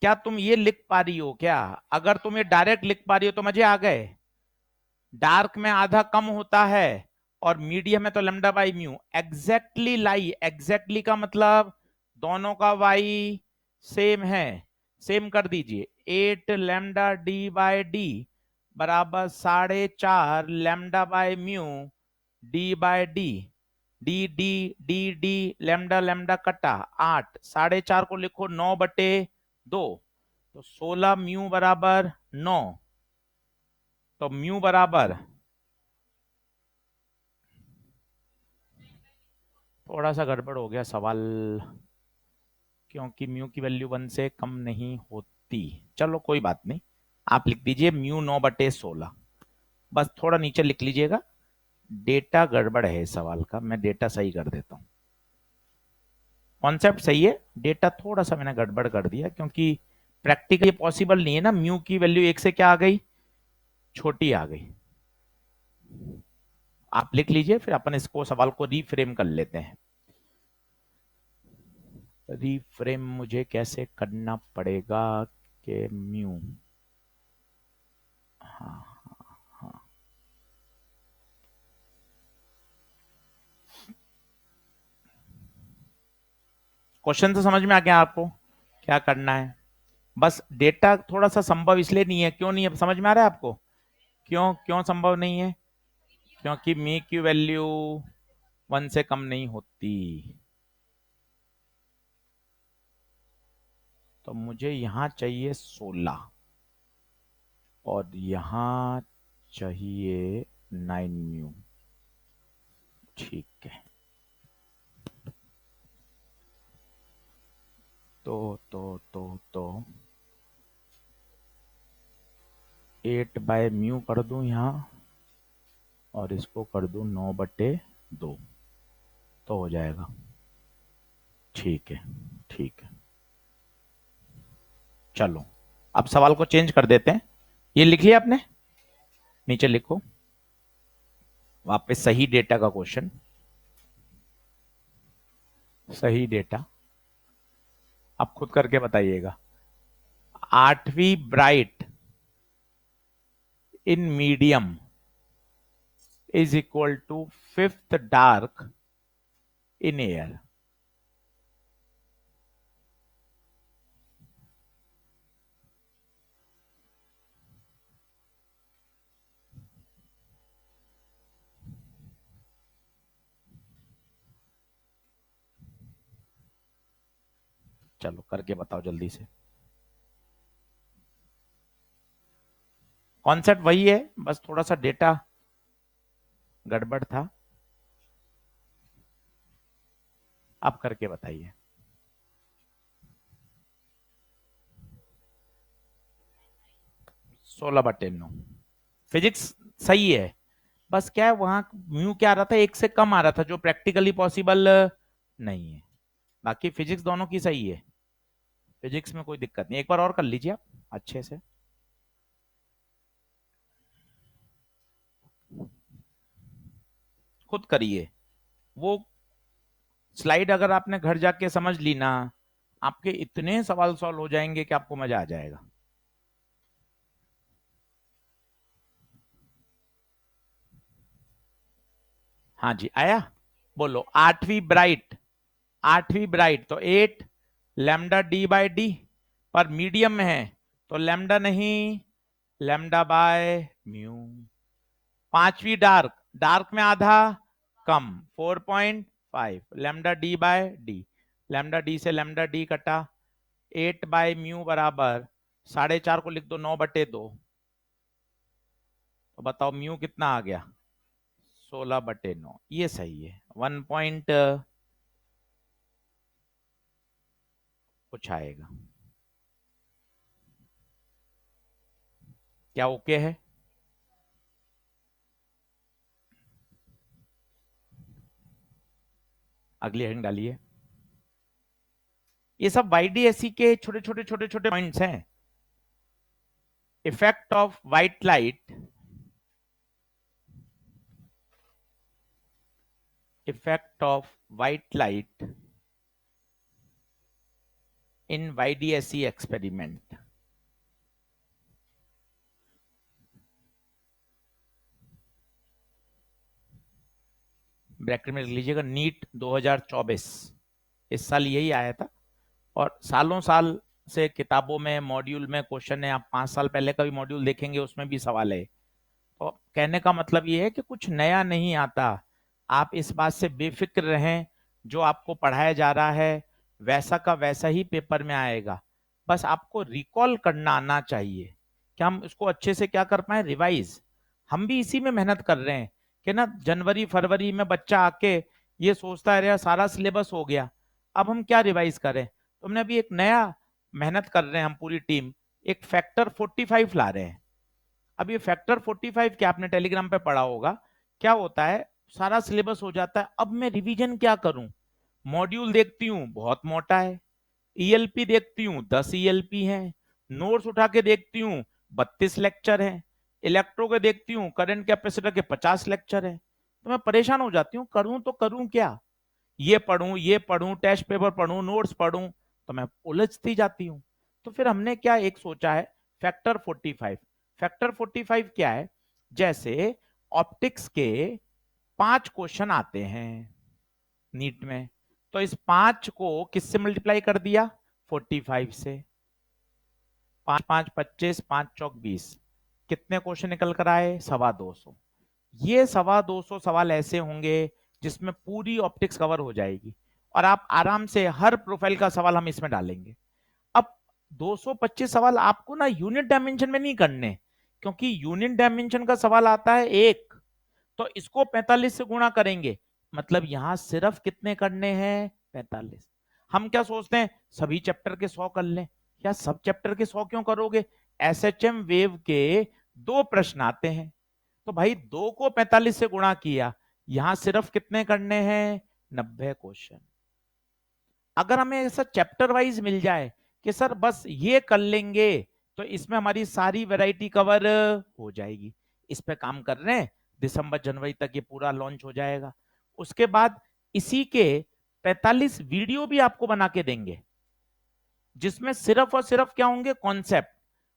क्या तुम ये लिख पा रही हो क्या? अगर तुम ये डायरेक्ट लिख पा रही हो तो मजे आ गए। डार्क में आधा कम होता है और मीडियम में तो lambda by mu. Exactly lie, exactly का मतलब दोनों का वाई सेम है, सेम कर दीजिए। 8 लैम्डा डी बाय डी बराबर 4.5 lambda by mu d by d, d d d d lambda lambda कटा 8, 4.5 को लिखो 9/2, तो 16 म्यू बराबर 9, तो म्यू बराबर, थोड़ा सा गड़बड़ हो गया सवाल, क्योंकि म्यू की वैल्यू 1 से कम नहीं होती। चलो कोई बात नहीं, आप लिख दीजिए म्यू 9/16, बस थोड़ा नीचे लिख लीजिएगा, डेटा गड़बड़ है इस सवाल का, मैं डेटा सही कर देता हूं। कॉन्सेप्ट सही है, डेटा थोड़ा सा मैंने गड़बड़ कर दिया, क्योंकि प्रैक्टिकली पॉसिबल नहीं है ना, म्यू की वैल्यू 1 से क्या आ गई, छोटी आ गई। आप लिख लीजिए, फिर अपन इसको सवाल को रीफ्रेम कर लेते हैं। रीफ्रेम मुझे कैसे करना पड़ेगा कि म्यू, हाँ हाँ, क्वेश्चन तो समझ में आ गया आपको क्या करना है। बस डेटा थोड़ा सा संभव इसलिए नहीं है, क्यों नहीं है समझ में आ रहा है आपको, क्यों क्यों संभव नहीं है, क्योंकि मी की वैल्यू 1 से कम नहीं होती। तो मुझे यहां चाहिए 16 और यहां चाहिए 9 म्यू, ठीक है। तो 8 बाय म्यू कर दूं यहां, और इसको कर दूं 9/2, तो हो जाएगा, ठीक है ठीक है। चलो अब सवाल को चेंज कर देते हैं, ये लिख लिया आपने, नीचे लिखो वापस सही डेटा का क्वेश्चन, सही डेटा आप खुद करके बताइएगा। 8वीं bright in medium is equal to 5th dark in air. चलो करके बताओ जल्दी से, कॉन्सेप्ट वही है, बस थोड़ा सा डेटा गड़बड़ था, आप करके बताइए। 16/9, फिजिक्स सही है, बस क्या है वहां म्यू क्या आ रहा था, 1 से कम आ रहा था, जो प्रैक्टिकली पॉसिबल नहीं है। बाकी फिजिक्स दोनों की सही है, फिजिक्स में कोई दिक्कत नहीं, एक बार और कर लीजिए आप अच्छे से। खुद करिए, वो स्लाइड अगर आपने घर जाके समझ ली ना, आपके इतने सवाल सॉल्व हो जाएंगे कि आपको मजा आ जाएगा। हाँ जी आया, बोलो 8वीं ब्राइट तो 8 लैम्डा डी बाय डी, पर मीडियम में है तो लैम्डा नहीं, लैम्डा बाय म्यू। 5वीं डार्क, डार्क में आधा कम 4.5 lambda D by d, lambda D से लैम्डा डी कटा, 8 बाय म्यू बराबर 4.5 को लिख दो 9/2, तो बताओ म्यू कितना आ गया, 16/9, ये सही है। 1 पॉइंट कुछ आएगा, क्या ओके है। अगली हेडिंग डालिए, ये सब वाईडीएससी के छोटे छोटे पॉइंट्स हैं। Effect of white light, effect of white light in YDSC experiment. Bracket में लिख लीजिएगा नीट 2024, इस साल यही आया था, और सालों साल से किताबों में मॉड्यूल में क्वेश्चन है, आप 5 साल पहले का भी मॉड्यूल देखेंगे उसमें भी सवाल है। तो कहने का मतलब ये है कि कुछ नया नहीं आता, आप इस बात से बेफिक्र रहें, जो आपको पढ़ाया जा रहा है वैसा का वैसा ही पेपर में आएगा, बस आपको रिकॉल करना आना चाहिए कि हम इसको अच्छे से क्या कर पाए, रिवाइज। हम भी इसी में मेहनत कर रहे हैं कि ना जनवरी फरवरी में बच्चा आके ये सोचता है यार सारा सिलेबस हो गया, अब हम क्या रिवाइज करें। तो हमने अभी एक नया मेहनत कर रहे हैं, हम पूरी टीम एक फैक्टर 45 ला रहे हैं। अब ये फैक्टर 45 क्या आपने टेलीग्राम पे पढ़ा होगा, क्या होता है, सारा सिलेबस हो जाता है, अब मैं रिवीजन क्या करूं, मॉड्यूल देखती हूँ बहुत मोटा है, ईएलपी देखती हूँ 10 ईएलपी है, नोट्स उठा के देखती हूँ 32 लेक्चर है, इलेक्ट्रो के देखती हूँ करंट कैपेसिटर के 50 लेक्चर है। तो मैं परेशान हो जाती हूँ, करूं तो करूं क्या, ये पढ़ूं टेस्ट पेपर पढ़ूं नोट्स पढ़ूं, तो मैं उलझती जाती हूँ। तो फिर हमने क्या एक सोचा है, फैक्टर 45। फैक्टर 45 क्या है, जैसे ऑप्टिक्स के 5 क्वेश्चन आते हैं नीट में, तो इस 5 को किससे मल्टीप्लाई कर दिया, 45 से, 5 5 25, 5 चौक 20, कितने क्वेश्चन निकल कर आए, 250। ये 250 सवाल ऐसे होंगे जिसमें पूरी ऑप्टिक्स कवर हो जाएगी, और आप आराम से हर प्रोफाइल का सवाल हम इसमें डालेंगे। अब 225 सवाल आपको ना यूनिट डायमेंशन में नहीं करने, क्योंकि यूनिट डायमेंशन का सवाल आता है एक, तो इसको 45 से गुणा करेंगे, मतलब यहां सिर्फ कितने करने हैं, 45। हम क्या सोचते हैं सभी चैप्टर के 100 कर लें, या सब चैप्टर के 100 क्यों करोगे, एसएचएम वेव के 2 प्रश्न आते हैं, तो भाई 2 को 45 से गुणा किया, यहां सिर्फ कितने करने हैं, 90 क्वेश्चन। अगर हमें ऐसा चैप्टर वाइज मिल जाए कि सर बस ये कर लेंगे, तो इसमें हमारी सारी वैरायटी कवर हो जाएगी। इस पे काम कर रहे हैं, दिसंबर जनवरी तक ये पूरा लॉन्च हो जाएगा। उसके बाद इसी के 45 वीडियो भी आपको बना के देंगे, जिसमें सिर्फ और सिर्फ क्या होंगे, कॉन्सेप्ट।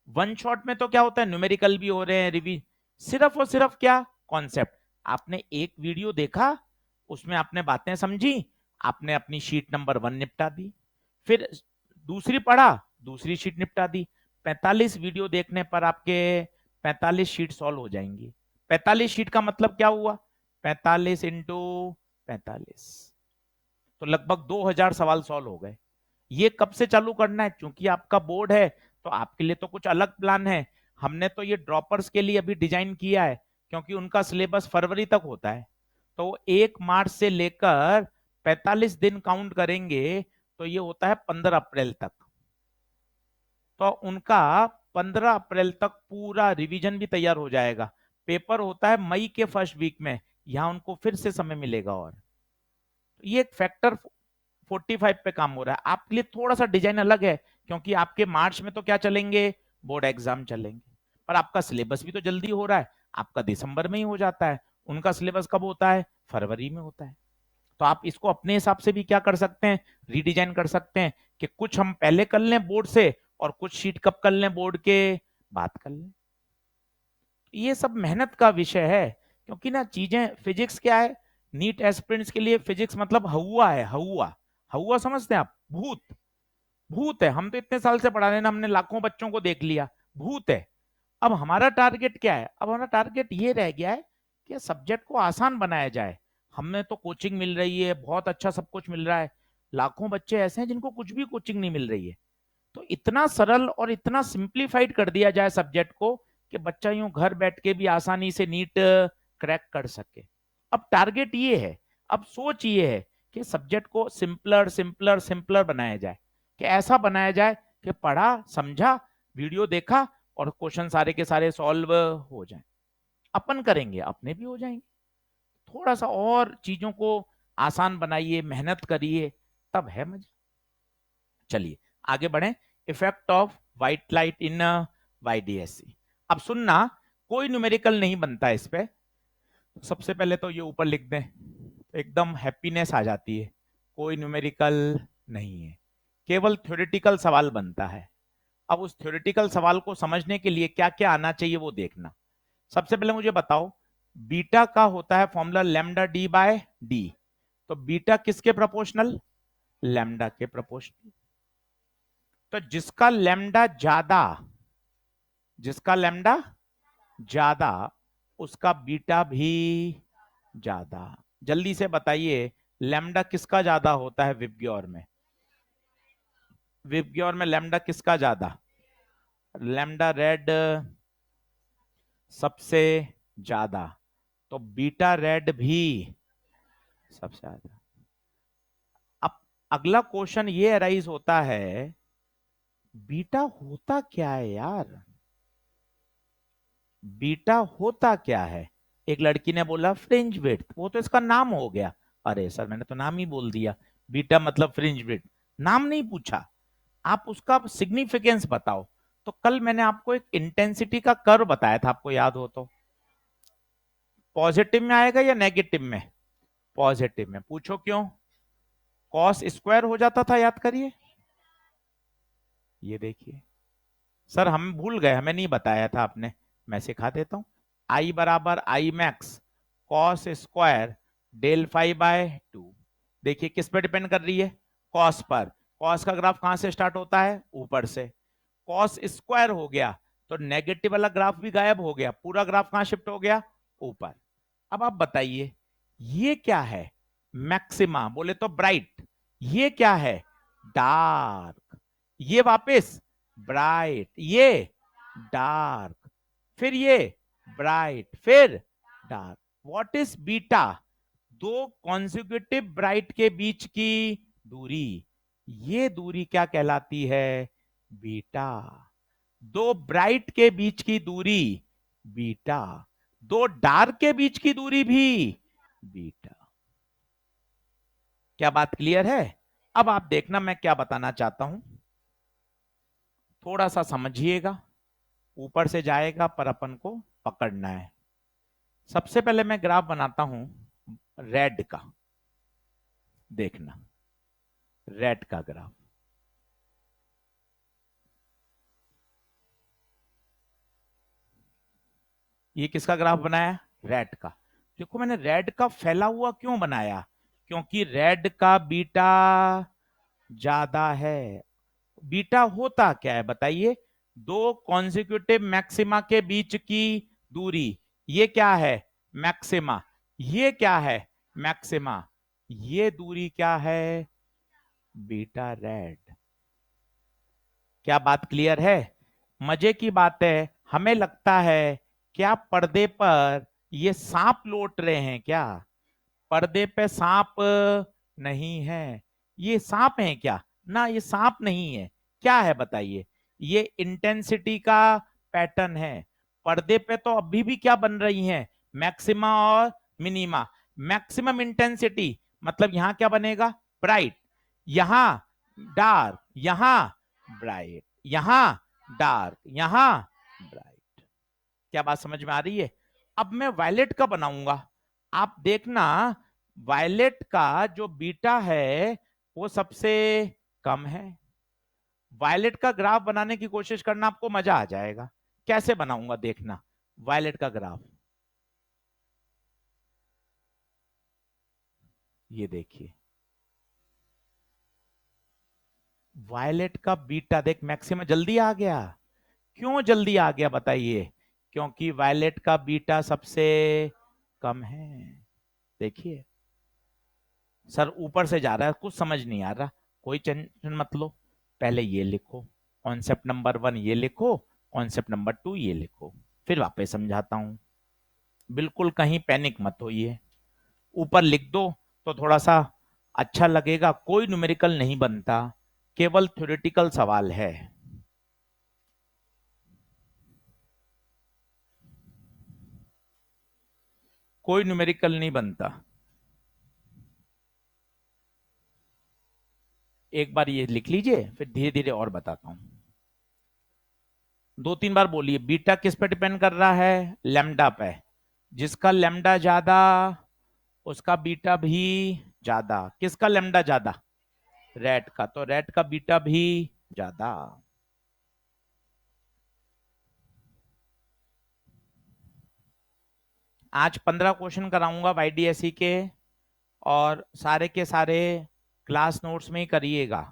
वन शॉट में तो क्या होता है, न्यूमेरिकल भी हो रहे हैं, रिवी, सिर्फ और सिर्फ क्या, कॉन्सेप्ट। आपने एक वीडियो देखा, उसमें आपने बातें समझी, आपने अपनी शीट नंबर 1 निपटा दी, फिर दूसरी पढ़ा, दूसरी शीट निपटा दी। 45 वीडियो देखने पर आपके 45 शीट सॉल्व हो जाएंगी। 45 शीट का मतलब क्या हुआ, 45 इंटू 45, तो लगभग 2000 सवाल सॉल्व हो गए। ये कब से चालू करना है, क्योंकि आपका बोर्ड है तो आपके लिए तो कुछ अलग प्लान है। हमने तो ये ड्रॉपर्स के लिए अभी डिजाइन किया है, क्योंकि उनका सिलेबस फरवरी तक होता है, तो 1 मार्च से लेकर 45 दिन काउंट करेंगे, तो ये होता है 15 अप्रैल तक। तो उनका 15 अप्रैल तक पूरा रिवीजन भी तैयार हो जाएगा। पेपर होता है मई के फर्स्ट वीक में, यहां उनको फिर से समय मिलेगा। और ये एक फैक्टर 45 पे काम हो रहा है, आपके लिए थोड़ा सा डिजाइन अलग है, क्योंकि आपके मार्च में तो क्या चलेंगे, बोर्ड एग्जाम चलेंगे, पर आपका सिलेबस भी तो जल्दी हो रहा है, आपका दिसंबर में ही हो जाता है, उनका सिलेबस कब होता है, फरवरी में होता है। तो आप इसको अपने हिसाब से भी क्या कर सकते हैं, रीडिजाइन कर सकते हैं, कि कुछ हम पहले कर लें बोर्ड से, और कुछ शीट कब कर लें, बोर्ड के बाद कर लें। ये सब मेहनत का विषय है, क्योंकि ना चीजें, फिजिक्स क्या है, नीट एस्पिरेंट्स के लिए फिजिक्स मतलब हवा है, हवा। हवा समझते हैं आप, भूत, भूत है। हम तो इतने साल से पढ़ा रहे हैं ना, हमने लाखों बच्चों को देख लिया, भूत है। अब हमारा टारगेट क्या है, अब हमारा टारगेट ये रह गया है कि सब्जेक्ट को आसान बनाया जाए। हमें तो कोचिंग मिल रही है, बहुत अच्छा सब कुछ मिल रहा है, लाखों बच्चे ऐसे हैं जिनको कुछ भी कोचिंग नहीं मिल रही है। तो इतना सरल और इतना सिंप्लीफाइड कर दिया जाए सब्जेक्ट को, कि बच्चा यूं घर बैठ के भी आसानी से नीट क्रैक कर सके। अब टारगेट ये है, अब सोच ये है कि सब्जेक्ट को सिंपलर सिंपलर सिंपलर बनाया जाए, कि ऐसा बनाया जाए कि पढ़ा समझा, वीडियो देखा, और क्वेश्चन सारे के सारे सॉल्व हो जाए। अपन करेंगे अपने भी हो जाएंगे। थोड़ा सा और चीजों को आसान बनाइए, मेहनत करिए, तब है मजा। चलिए आगे बढ़े। Effect of white light in YDSC. अब सुनना, कोई न्यूमेरिकल नहीं बनता इस पे। सबसे पहले तो ये ऊपर लिख दें, तो एकदम हैप्पीनेस आ जाती है। कोई न्यूमेरिकल नहीं है, केवल थ्योरेटिकल सवाल बनता है। अब उस थ्योरेटिकल सवाल को समझने के लिए क्या क्या आना चाहिए वो देखना। सबसे पहले मुझे बताओ, बीटा का होता है formula lambda D by d, तो बीटा किसके प्रोपोर्शनल, लैम्डा के प्रोपोर्शनल। तो जिसका लैम्डा ज्यादा उसका बीटा भी ज्यादा। जल्दी से बताइए, लैम्डा किसका ज्यादा होता है विबग्योर में? विबग्योर में लैम्डा किसका ज्यादा? लैम्डा रेड सबसे ज्यादा, तो बीटा रेड भी सबसे ज्यादा। अब अगला क्वेश्चन ये अराइज होता है, बीटा होता क्या है यार? बीटा होता क्या है? एक लड़की ने बोला फ्रिंज विड्थ, वो तो इसका नाम हो गया। अरे सर मैंने तो नाम ही बोल दिया, बीटा मतलब फ्रिंज विड्थ। नाम नहीं पूछा, आप उसका सिग्निफिकेंस बताओ। तो कल मैंने आपको एक इंटेंसिटी का कर्व बताया था, आपको याद हो तो। पॉजिटिव में आएगा या नेगेटिव में? पॉजिटिव में। पूछो क्यों? कॉस स्क्वायर हो जाता था, याद करिए। ये देखिए सर, हम भूल गए, हमें नहीं बताया था आपने, मैं सिखा देता हूं। आई बराबर I max cos square del five by two. देखिए किस पे डिपेंड कर रही है? कॉस पर। कॉस का ग्राफ कहां से स्टार्ट होता है? ऊपर से। कॉस स्क्वायर हो गया तो नेगेटिव वाला ग्राफ भी गायब हो गया, पूरा ग्राफ कहां शिफ्ट हो गया? ऊपर। अब आप बताइए, ये क्या है? मैक्सिमा बोले तो ब्राइट, ये क्या है? डार्क। ये वापस ब्राइट, ये डार्क, फिर ये ब्राइट, फिर डार्क। What is beta? दो कॉन्जिक्यूटिव ब्राइट के बीच की दूरी, ये दूरी क्या कहलाती है? बीटा। दो ब्राइट के बीच की दूरी बीटा, दो डार्क के बीच की दूरी भी बीटा। क्या बात क्लियर है? अब आप देखना मैं क्या बताना चाहता हूं, थोड़ा सा समझिएगा। ऊपर से जाएगा पर अपन को पकड़ना है। सबसे पहले मैं ग्राफ बनाता हूं रेड का, देखना रेड का ग्राफ। ये किसका ग्राफ बनाया? रेड का। देखो मैंने रेड का फैला हुआ क्यों बनाया? क्योंकि रेड का बीटा ज्यादा है। बीटा होता क्या है बताइए? दो कॉन्जिक्यूटिव मैक्सिमा के बीच की दूरी, ये क्या है? मैक्सिमा। ये क्या है? मैक्सिमा। ये दूरी क्या है? Beta red. क्या बात क्लियर है? मजे की बात है, हमें लगता है क्या पर्दे पर ये सांप लौट रहे हैं क्या? पर्दे पे सांप नहीं है। ये सांप है क्या? ना, ये सांप नहीं है। क्या है बताइए? ये इंटेंसिटी का पैटर्न है। पर्दे पे तो अभी भी क्या बन रही है? मैक्सिमा और मिनिमा। मैक्सिमम इंटेंसिटी मतलब यहां क्या बनेगा? ब्राइट। यहां डार्क, यहां ब्राइट, यहां डार्क, यहां ब्राइट। क्या बात समझ में आ रही है? अब मैं वायलेट का बनाऊंगा, आप देखना। वायलेट का जो बीटा है वो सबसे कम है। वायलेट का ग्राफ बनाने की कोशिश करना, आपको मजा आ जाएगा। कैसे बनाऊंगा देखना वायलेट का ग्राफ। ये देखिए वायलेट का बीटा, देख मैक्सिमम जल्दी आ गया। क्यों जल्दी आ गया बताइए? क्योंकि वायलेट का बीटा सबसे कम है। देखिए सर ऊपर से जा रहा है, कुछ समझ नहीं आ रहा, कोई टेंशन मत लो। पहले ये लिखो, कॉन्सेप्ट नंबर वन ये लिखो, कॉन्सेप्ट नंबर टू ये लिखो, फिर वापस समझाता हूं। बिल्कुल कहीं पैनिक मत होइए। ऊपर लिख दो तो थोड़ा सा अच्छा लगेगा। कोई न्यूमेरिकल नहीं बनता, केवल थ्योरेटिकल सवाल है। कोई न्यूमेरिकल नहीं बनता। एक बार ये लिख लीजिए, फिर धीरे धीरे और बताता हूं। दो तीन बार बोलिए, बीटा किस पे डिपेंड कर रहा है? लैम्डा पे। जिसका लैम्डा ज्यादा उसका बीटा भी ज्यादा। किसका लैम्डा ज्यादा? रेड का, तो रेड का बीटा भी ज्यादा। आज 15 क्वेश्चन कराऊंगा वाईडीएसई के, और सारे के सारे क्लास नोट्स में ही करिएगा।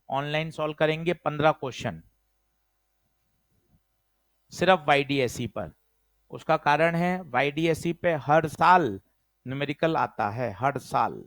ऑनलाइन सॉल्व करेंगे 15 क्वेश्चन सिर्फ YDSE पर। उसका कारण है YDSE पे हर साल न्यूमेरिकल आता है, हर साल।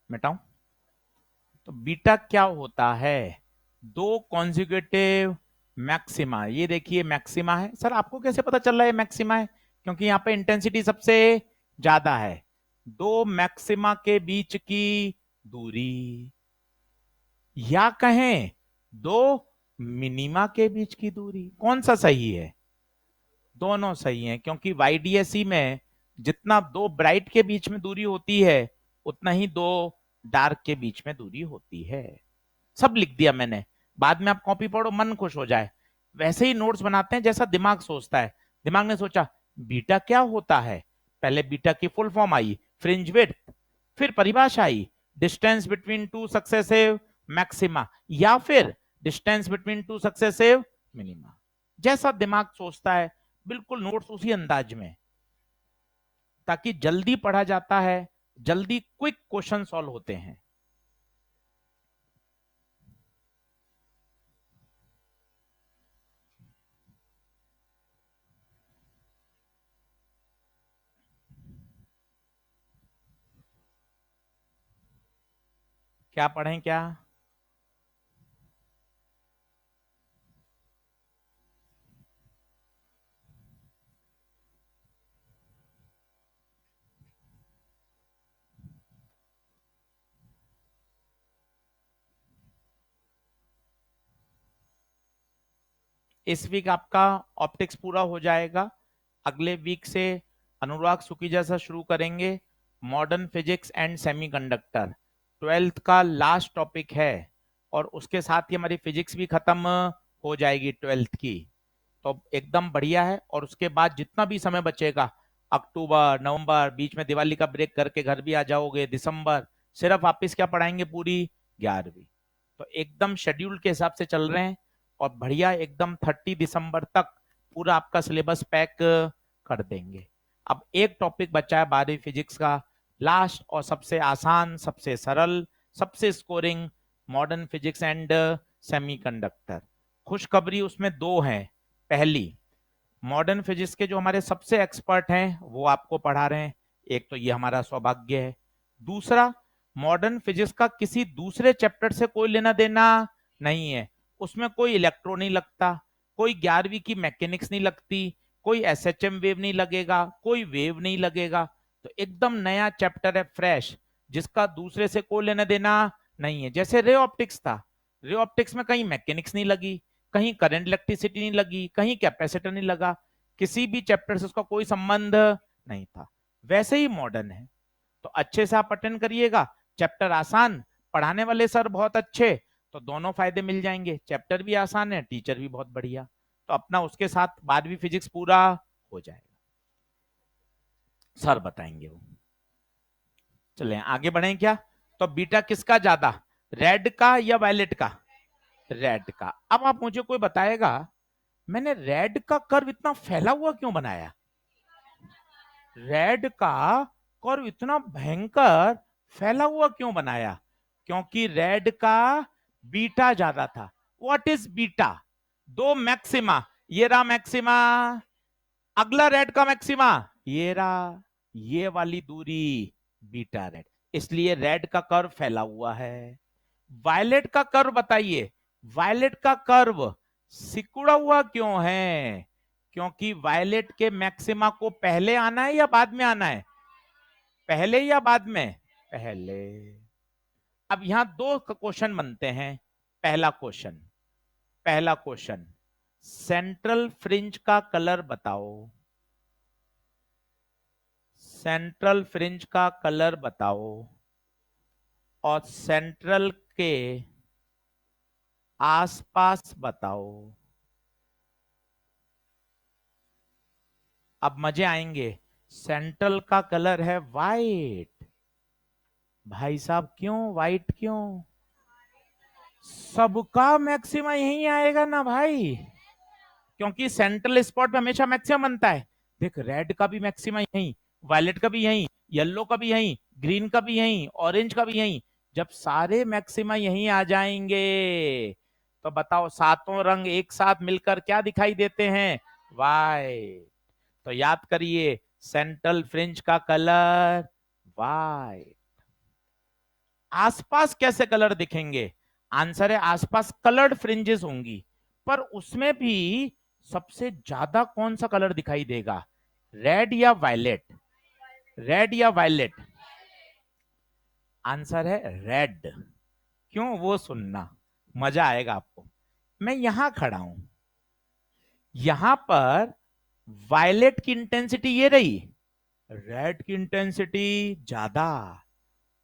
मिटाऊं? तो बीटा क्या होता है? दो कॉन्जिक्यूटिव मैक्सिमा। ये देखिए मैक्सिमा है। सर आपको कैसे पता चल रहा है मैक्सिमा है? क्योंकि यहाँ पे इंटेंसिटी सबसे ज्यादा है। दो मैक्सिमा के बीच की दूरी, या कहें दो मिनिमा के बीच की दूरी, कौन सा सही है? दोनों सही हैं, क्योंकि YDSE में जितना दो ब्राइट के बीच में दूरी होती है उतना ही दो डार्क के बीच में दूरी होती है। सब लिख दिया मैंने, बाद में आप कॉपी पढ़ो मन खुश हो जाए। वैसे ही नोट्स बनाते हैं जैसा दिमाग सोचता है। दिमाग ने सोचा बीटा क्या होता है, पहले बीटा की फुल फॉर्म आई फ्रिंज विड्थ, फिर परिभाषा आई distance between two successive maxima, या फिर distance between two successive minima. जैसा दिमाग सोचता है बिल्कुल नोट्स उसी अंदाज में, ताकि जल्दी पढ़ा जाता है, जल्दी क्विक क्वेश्चन सॉल्व होते हैं। क्या पढ़ें क्या? इस वीक आपका ऑप्टिक्स पूरा हो जाएगा। अगले वीक से अनुराग सुकीजा से शुरू करेंगे modern physics and semiconductor. 12th का लास्ट टॉपिक है, और उसके साथ ही हमारी फिजिक्स भी खत्म हो जाएगी 12th की। तो एकदम बढ़िया है। और उसके बाद जितना भी समय बचेगा, अक्टूबर नवंबर, बीच में दिवाली का ब्रेक करके घर भी आ जाओगे, दिसंबर सिर्फ वापिस क्या पढ़ाएंगे, पूरी 11वीं। तो एकदम शेड्यूल के हिसाब से चल रहे हैं, और बढ़िया एकदम 30 दिसंबर तक पूरा आपका सिलेबस पैक कर देंगे। अब एक टॉपिक बचा है 12वीं फिजिक्स का, लास्ट और सबसे आसान, सबसे सरल, सबसे scoring, modern physics and semiconductor. खुशखबरी उसमें दो हैं। पहली, मॉडर्न फिजिक्स के जो हमारे सबसे एक्सपर्ट हैं वो आपको पढ़ा रहे हैं, एक तो ये हमारा सौभाग्य है। दूसरा, मॉडर्न फिजिक्स का किसी दूसरे चैप्टर से कोई लेना देना नहीं है, उसमें कोई इलेक्ट्रो नहीं लगता, कोई 11वीं की मैकेनिक्स नहीं लगती, कोई एसएचएम वेव नहीं लगेगा, कोई वेव नहीं लगेगा। तो एकदम नया चैप्टर है, फ्रेश, जिसका दूसरे से कोई लेना देना नहीं है। जैसे रे ऑप्टिक्स था, रे ऑप्टिक्स में कहीं मैकेनिक्स नहीं लगी, कहीं करंट इलेक्ट्रिसिटी नहीं लगी, कहीं कैपेसिटर नहीं लगा, किसी भी चैप्टर से उसका कोई संबंध नहीं था। वैसे ही मॉडर्न है। तो अच्छे से आप अटेंड करिएगा, चैप्टर आसान, पढ़ाने वाले सर बहुत अच्छे, तो दोनों फायदे मिल जाएंगे, चैप्टर भी आसान है, टीचर भी बहुत बढ़िया। तो अपना उसके साथ 12वीं फिजिक्स पूरा हो जाएगा, सर बताएंगे वो। चलें आगे बढ़ें क्या? तो बीटा किसका ज्यादा, रेड का या वायलेट का? रेड का। अब आप मुझे कोई बताएगा मैंने रेड का कर्व इतना फैला हुआ क्यों बनाया, रेड का कर्व इतना भयंकर फैला हुआ क्यों बनाया? क्योंकि रेड का बीटा ज्यादा था। What is beta? दो मैक्सिमा, ये रहा मैक्सिमा, अगला रेड का मैक्सिमा ये रहा, ये वाली दूरी बीटा रेड, इसलिए रेड का कर्व फैला हुआ है। वायलेट का कर्व बताइए, वायलेट का कर्व सिकुड़ा हुआ क्यों है? क्योंकि वायलेट के मैक्सिमा को पहले आना है या बाद में आना है? पहले या बाद में? पहले। अब यहां दो क्वेश्चन बनते हैं। पहला क्वेश्चन, पहला क्वेश्चन, सेंट्रल फ्रिंज का कलर बताओ, सेंट्रल फ्रिंज का कलर बताओ, और सेंट्रल के आसपास बताओ। अब मजे आएंगे। सेंट्रल का कलर है वाइट। भाई साहब क्यों वाइट क्यों? सबका मैक्सिमा यही आएगा ना भाई, क्योंकि सेंट्रल स्पॉट पे हमेशा मैक्सिमम बनता है। देख रेड का भी मैक्सिमा यही, वायलेट का भी यही, येलो का भी यही, ग्रीन का भी यही, ऑरेंज का भी यही। जब सारे मैक्सिमा यही आ जाएंगे तो बताओ सातों रंग एक साथ मिलकर क्या दिखाई देते हैं? वाइट। तो याद करिए सेंट्रल फ्रिंज का कलर वाइट। आसपास कैसे कलर दिखेंगे? आंसर है आसपास कलर्ड फ्रिंजेस होंगी, पर उसमें भी सबसे ज्यादा कौन सा कलर दिखाई देगा, रेड या वायलेट? रेड या वायलेट? आंसर है रेड। क्यों वो सुनना, मजा आएगा आपको। मैं यहां खड़ा हूं, यहां पर वायलेट की इंटेंसिटी ये रही, रेड की इंटेंसिटी ज्यादा।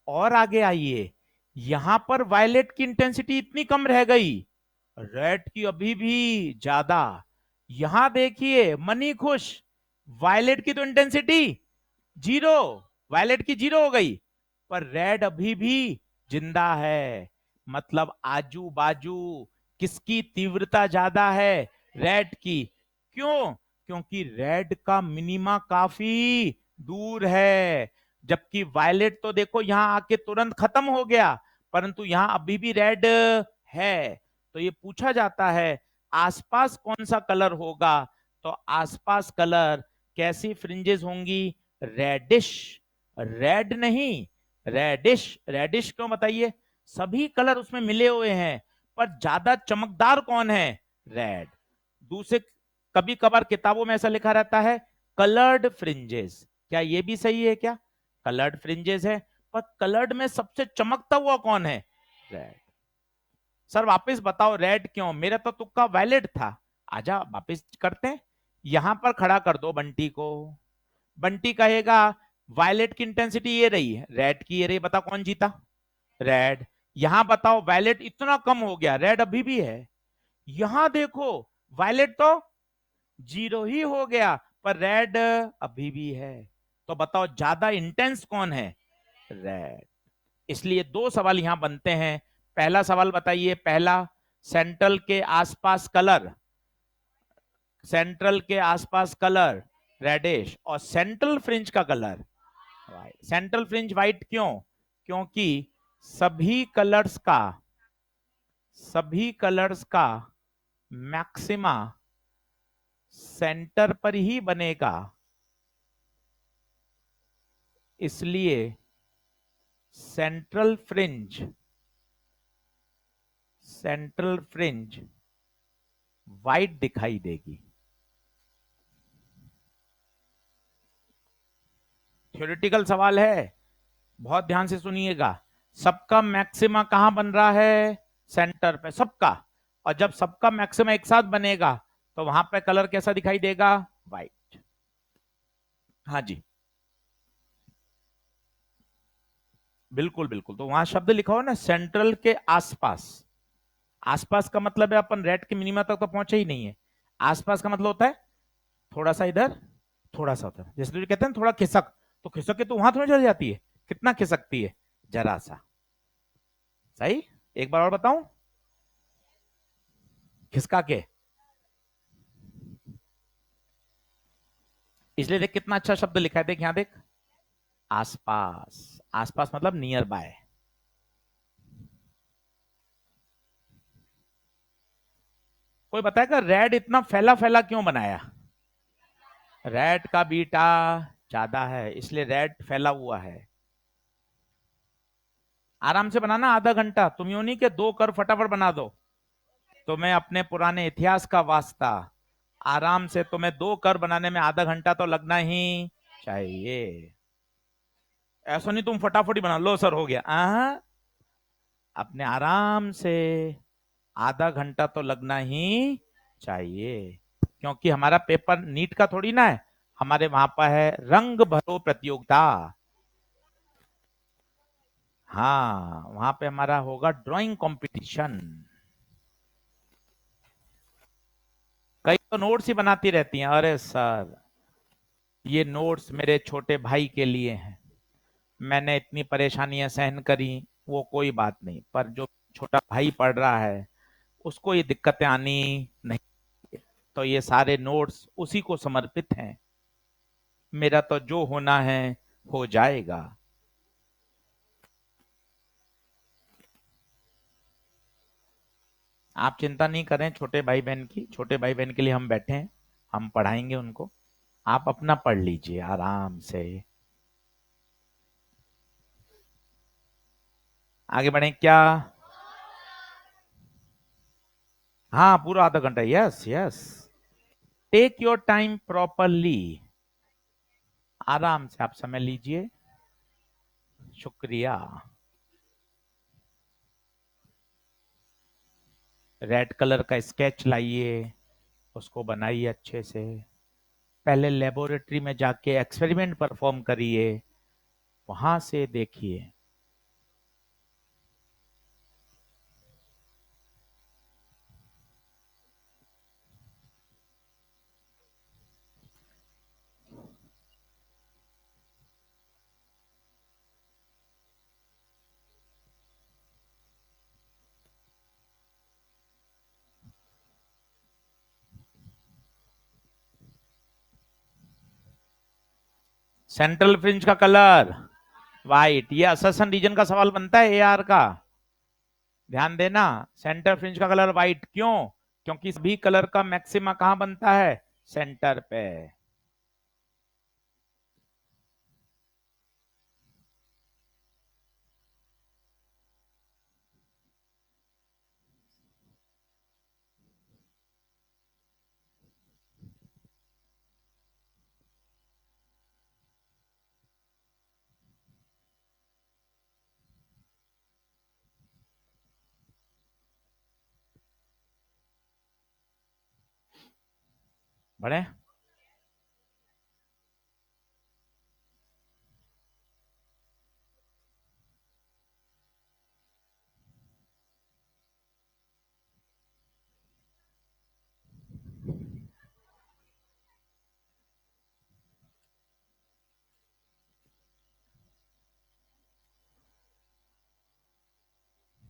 और आगे आइए, यहां पर वायलेट की इंटेंसिटी इतनी कम रह गई, रेड की अभी भी ज्यादा। यहां देखिए मनी खुश, वायलेट की तो इंटेंसिटी जीरो, वायलेट की जीरो हो गई, पर रेड अभी भी जिंदा है। मतलब आजू बाजू किसकी तीव्रता ज्यादा है? रेड की। क्यों? क्योंकि रेड का मिनिमा काफी दूर है, जबकि वायलेट तो देखो यहां आके तुरंत खत्म हो गया, परंतु यहां अभी भी रेड है। तो ये पूछा जाता है आसपास कौन सा कलर होगा, तो आसपास कलर कैसी फ्रिंजेस होंगी? रेडिश, रेड नहीं, रेडिश। रेडिश क्यों बताइए? सभी कलर उसमें मिले हुए हैं, पर ज्यादा चमकदार कौन है? रेड। दूसरे, कभी कभार किताबों में ऐसा लिखा रहता है कलर्ड फ्रिंजेस, क्या ये भी सही है क्या? कलर्ड फ्रिंजेस है, पर कलर्ड में सबसे चमकता हुआ कौन है? रेड। सर वापस बताओ रेड क्यों? मेरा तो तुक्का वायलेट था। आजा वापस करते हैं, यहां पर खड़ा कर दो बंटी को, बंटी कहेगा वायलेट की इंटेंसिटी ये रही, रेड की ये रही, बता कौन जीता? रेड। यहां बताओ वायलेट इतना कम हो गया, रेड अभी भी है। यहां देखो वायलेट तो जीरो ही हो गया, पर रेड अभी भी है। तो बताओ ज्यादा इंटेंस कौन है? रेड। इसलिए दो सवाल यहां बनते हैं। पहला सवाल बताइए, पहला, सेंट्रल के आसपास कलर, सेंट्रल के आसपास कलर रेडिश, और सेंट्रल फ्रिंज का colour white. Central fringe white क्यों? क्योंकि सभी कलर्स का, सभी कलर्स का मैक्सिमा सेंटर पर ही बनेगा, इसलिए central fringe, central fringe white दिखाई देगी। थ्योरेटिकल सवाल है, बहुत ध्यान से सुनिएगा। सबका मैक्सिमा कहां बन रहा है? सेंटर पे सबका। और जब सबका मैक्सिमा एक साथ बनेगा तो वहां पे कलर कैसा दिखाई देगा? व्हाइट। हाँ जी, बिल्कुल बिल्कुल। तो वहां शब्द लिखा हो ना, सेंट्रल के आसपास। आसपास का मतलब है अपन रेड के मिनिमा तक तो पहुंचे ही नहीं है। आसपास का मतलब होता है थोड़ा सा इधर, थोड़ा सा उधर। जैसे तुझे कहते हैं थोड़ा खिसक, तो खिसक के तो वहां थोड़ी चल जाती है, कितना खिसकती है? जरा सा। सही। एक बार और बताऊं, खिसका के। इसलिए देख कितना अच्छा शब्द लिखा है, देख यहां देख, आसपास। आसपास मतलब नियर बाय। कोई बताएगा रेड इतना फैला फैला क्यों बनाया? रेड का बीटा ज्यादा है, इसलिए रेड फैला हुआ है। आराम से बनाना, आधा घंटा। तुम यूं नहीं कि दो कर फटाफट बना दो। तुम्हें अपने पुराने इतिहास का वास्ता, आराम से तुम्हें दो कर बनाने में आधा घंटा तो लगना ही चाहिए। ऐसा नहीं तुम फटाफट ही बना लो, सर हो गया। अपने आराम से आधा घंटा तो लगना ही चाहिए, क्योंकि हमारा पेपर नीट का थोड़ी ना है। हमारे वहां पर है रंग भरो प्रतियोगिता। हाँ, वहां पे हमारा होगा ड्राइंग कंपटीशन। कई तो नोट्स ही बनाती रहती हैं। अरे सर, ये नोट्स मेरे छोटे भाई के लिए हैं, मैंने इतनी परेशानियां सहन करी, वो कोई बात नहीं, पर जो छोटा भाई पढ़ रहा है उसको ये दिक्कतें आनी नहीं। तो ये सारे नोट्स उसी को समर्पित हैं। मेरा तो जो होना है हो जाएगा। आप चिंता नहीं करें छोटे भाई बहन की, छोटे भाई बहन के लिए हम बैठे हैं, हम पढ़ाएंगे उनको। आप अपना पढ़ लीजिए आराम से। आगे बढ़े क्या? हाँ, पूरा आधा घंटा। Yes yes. Take your time properly. आराम से आप समय लीजिए। शुक्रिया। रेड कलर का स्केच लाइए, उसको बनाइए अच्छे से। पहले लेबोरेटरी में जाके एक्सपेरिमेंट परफॉर्म करिए, वहां से देखिए। सेंट्रल फ्रिंज का कलर व्हाइट। ये अससन रीजन का सवाल बनता है एआर का। ध्यान देना, सेंटर फ्रिंज का कलर व्हाइट क्यों? क्योंकि सभी कलर का मैक्सिमा कहां बनता है? सेंटर पे। बड़े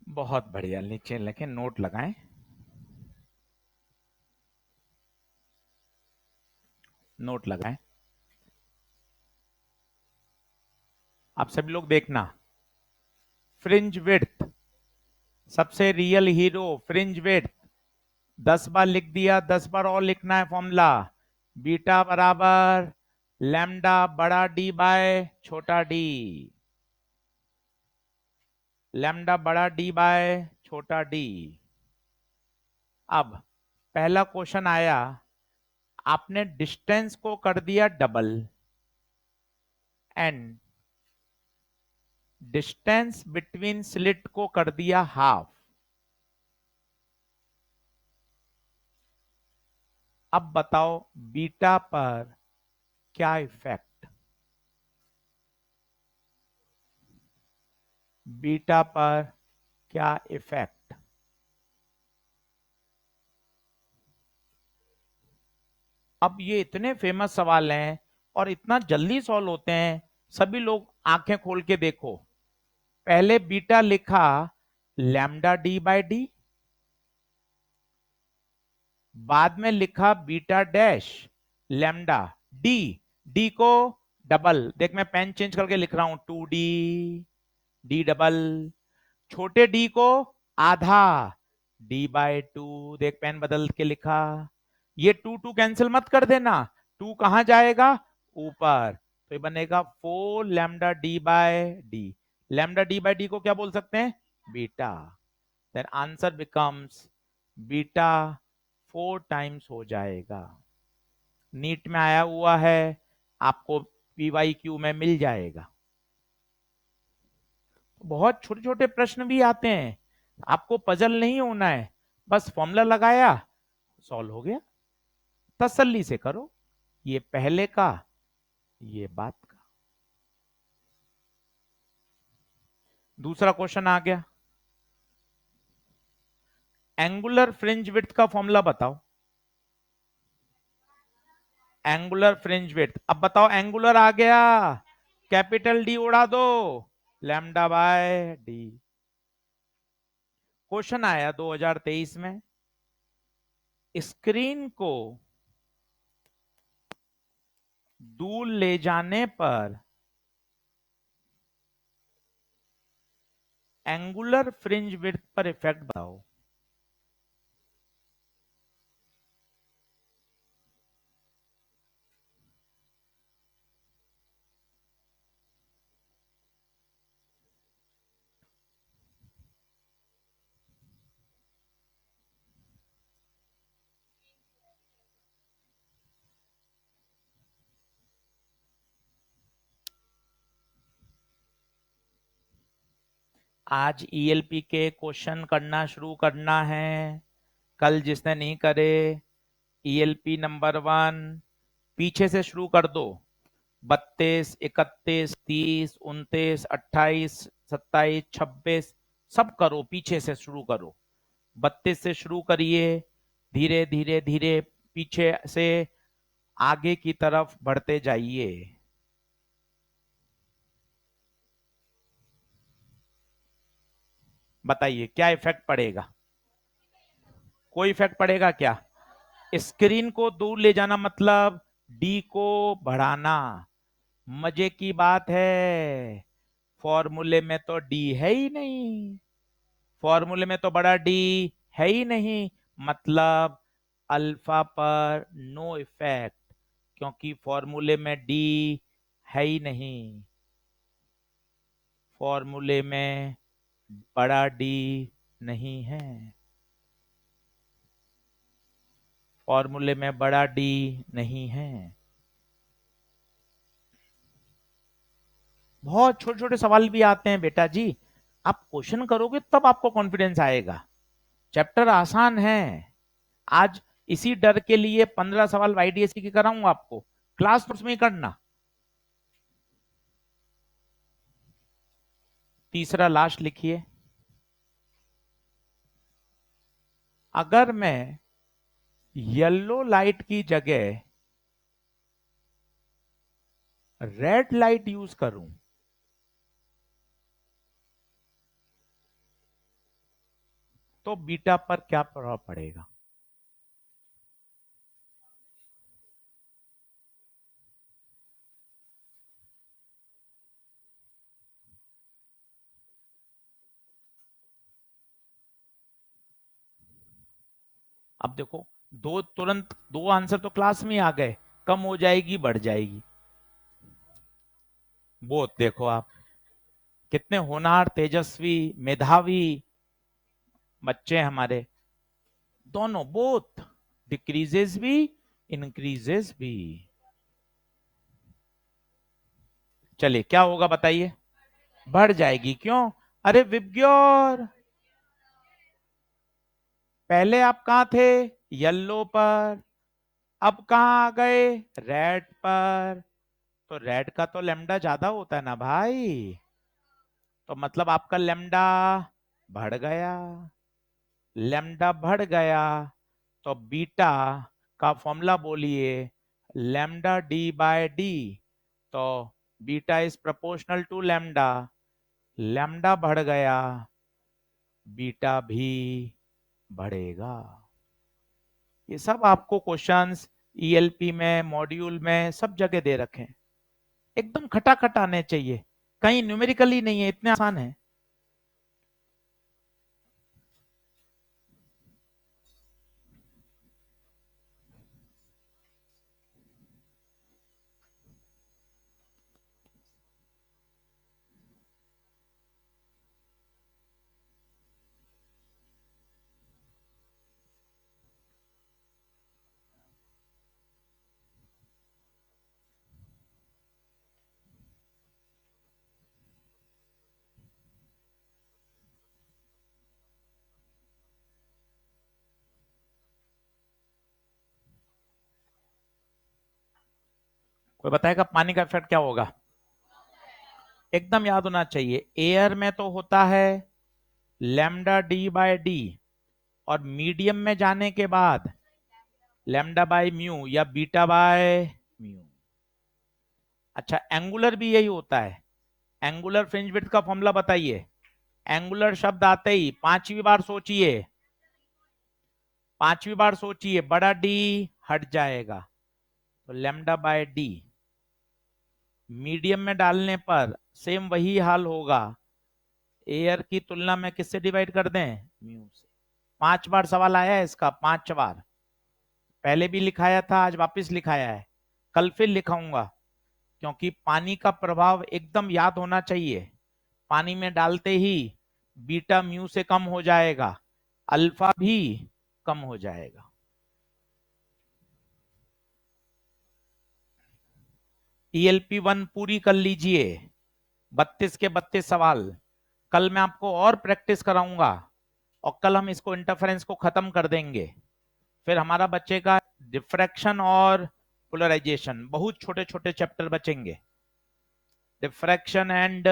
बहुत बढ़िया। नीचे लिखे नोट लगाएं, नोट लगाएं। आप सभी लोग देखना, फ्रिंज विड्थ, सबसे रियल हीरो फ्रिंज विड्थ। 10 बार लिख दिया, 10 बार और लिखना है फॉर्मूला। बीटा बराबर लैम्डा बड़ा डी बाय छोटा डी। लैम्डा बड़ा डी बाय छोटा डी। अब पहला क्वेश्चन आया, आपने डिस्टेंस को कर दिया double and distance between slit को कर दिया हाफ। अब बताओ बीटा पर क्या इफेक्ट, बीटा पर क्या इफेक्ट। अब ये इतने फेमस सवाल हैं और इतना जल्दी सॉल्व होते हैं, सभी लोग आंखें खोल के देखो। पहले बीटा लिखा लैम्डा डी बाई डी, बाद में लिखा beta dash lambda D, D को डबल, देख मैं पेन चेंज करके लिख रहा हूं, 2D डी डबल, छोटे डी को आधा, डी बाई टू, देख पेन बदल के लिखा। ये टू टू कैंसिल मत कर देना, टू कहां जाएगा ऊपर, तो ये बनेगा 4 lambda d by d. Lambda d by d को क्या बोल सकते हैं, beta. Then answer becomes beta 4 times हो जाएगा। नीट में आया हुआ है, आपको PYQ में मिल जाएगा। बहुत छोटे छोटे प्रश्न भी आते हैं, आपको पजल नहीं होना है, बस फॉर्मूला लगाया सॉल्व हो गया। तसल्ली से करो, ये पहले का ये बात का। दूसरा क्वेश्चन आ गया, एंगुलर फ्रिंज विड्थ का फॉर्मूला बताओ। एंगुलर फ्रिंज विड्थ, अब बताओ एंगुलर आ गया, कैपिटल डी उड़ा दो, लैम्डा बाय डी। क्वेश्चन आया 2023 में, स्क्रीन को दूर ले जाने पर एंगुलर फ्रिंज विड्थ पर इफेक्ट बताओ। आज ELP के क्वेश्चन करना शुरू करना है, कल जिसने नहीं करे ELP नंबर 1 पीछे से शुरू कर दो, 32, 31, 30, 29, 28, 27, 26 सब करो, पीछे से शुरू करो। 32 से शुरू करिए, धीरे धीरे धीरे पीछे से आगे की तरफ बढ़ते जाइए। बताइए क्या इफेक्ट पड़ेगा, कोई इफेक्ट पड़ेगा क्या। स्क्रीन को दूर ले जाना मतलब डी को बढ़ाना। मजे की बात है, फॉर्मूले में तो डी है ही नहीं, फॉर्मूले में तो बड़ा डी है ही नहीं, मतलब अल्फा पर नो इफेक्ट, क्योंकि फॉर्मूले में डी है ही नहीं, फॉर्मूले में बड़ा डी नहीं है, फॉर्मूले में बड़ा डी नहीं है। बहुत छोटे छोटे सवाल भी आते हैं बेटा जी, आप क्वेश्चन करोगे तब आपको कॉन्फिडेंस आएगा। चैप्टर आसान है, आज इसी डर के लिए 15 सवाल YDSC के कराऊंगा आपको, क्लास नोट्स में ही करना। तीसरा लास्ट लिखिए, अगर मैं येलो लाइट की जगह रेड लाइट यूज करूं तो बीटा पर क्या प्रभाव पड़ेगा। अब देखो, तुरंत दो आंसर तो क्लास में आ गए, कम हो जाएगी बढ़ जाएगी, वो देखो आप कितने होनहार तेजस्वी मेधावी बच्चे हैं हमारे, दोनों, बोथ, डिक्रीजेस भी इंक्रीजेस भी। चलिए क्या होगा बताइए, बढ़ जाएगी। क्यों? अरे विबग्योर, पहले आप कहां थे? येलो पर, अब कहां आ गए? रेड पर। तो रेड का तो लेमडा ज्यादा होता है ना भाई, तो मतलब आपका लेमडा बढ़ गया। लेमडा बढ़ गया तो बीटा का फॉर्मूला बोलिए, लेमडा डी बाय डी। तो beta is proportional to lambda, lambda बढ़ गया, बीटा भी बढ़ेगा। ये सब आपको क्वेश्चंस ईएलपी में, मॉड्यूल में, सब जगह दे रखे हैं। एकदम खटाखट आने चाहिए, कहीं न्यूमेरिकली नहीं है, इतने आसान है। कोई बताएगा पानी का इफेक्ट क्या होगा? एकदम याद होना चाहिए, एयर में तो होता है लैम्डा डी बाय डी, और मीडियम में जाने के बाद लैम्डा बाय म्यू या बीटा बाय म्यू। अच्छा, एंगुलर भी यही होता है। एंगुलर फ्रिंज विड्थ का फॉर्मूला बताइए। एंगुलर शब्द आते ही पांचवी बार सोचिए, पांचवी बार सोचिए, बड़ा डी हट जाएगा तो लैम्डा बाय डी। मीडियम में डालने पर सेम वही हाल होगा, एयर की तुलना में किससे डिवाइड कर दें? म्यू से। 5 बार सवाल आया है इसका, 5 बार। पहले भी लिखाया था, आज वापस लिखाया है, कल फिर लिखाऊंगा, क्योंकि पानी का प्रभाव एकदम याद होना चाहिए। पानी में डालते ही बीटा म्यू से कम हो जाएगा, अल्फा भी कम हो जाएगा। ईएलपी 1 पूरी कर लीजिए, 32 के 32 सवाल। कल मैं आपको और प्रैक्टिस कराऊंगा, और कल हम इसको इंटरफेरेंस को खत्म कर देंगे। फिर हमारा बचेगा डिफ्रैक्शन और पोलराइजेशन, बहुत छोटे छोटे चैप्टर बचेंगे, डिफ्रैक्शन एंड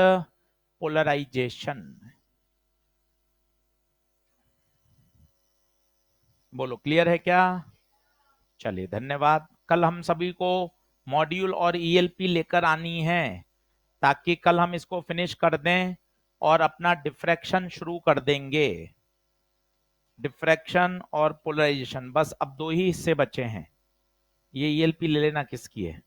पोलराइजेशन। बोलो क्लियर है क्या? चलिए धन्यवाद। कल हम सभी को मॉड्यूल और ईएलपी लेकर आनी है, ताकि कल हम इसको फिनिश कर दें और अपना डिफ्रैक्शन शुरू कर देंगे। डिफ्रैक्शन और पोलराइजेशन, बस अब 2 ही हिस्से बचे हैं। ये ईएलपी ले लेना किसकी है।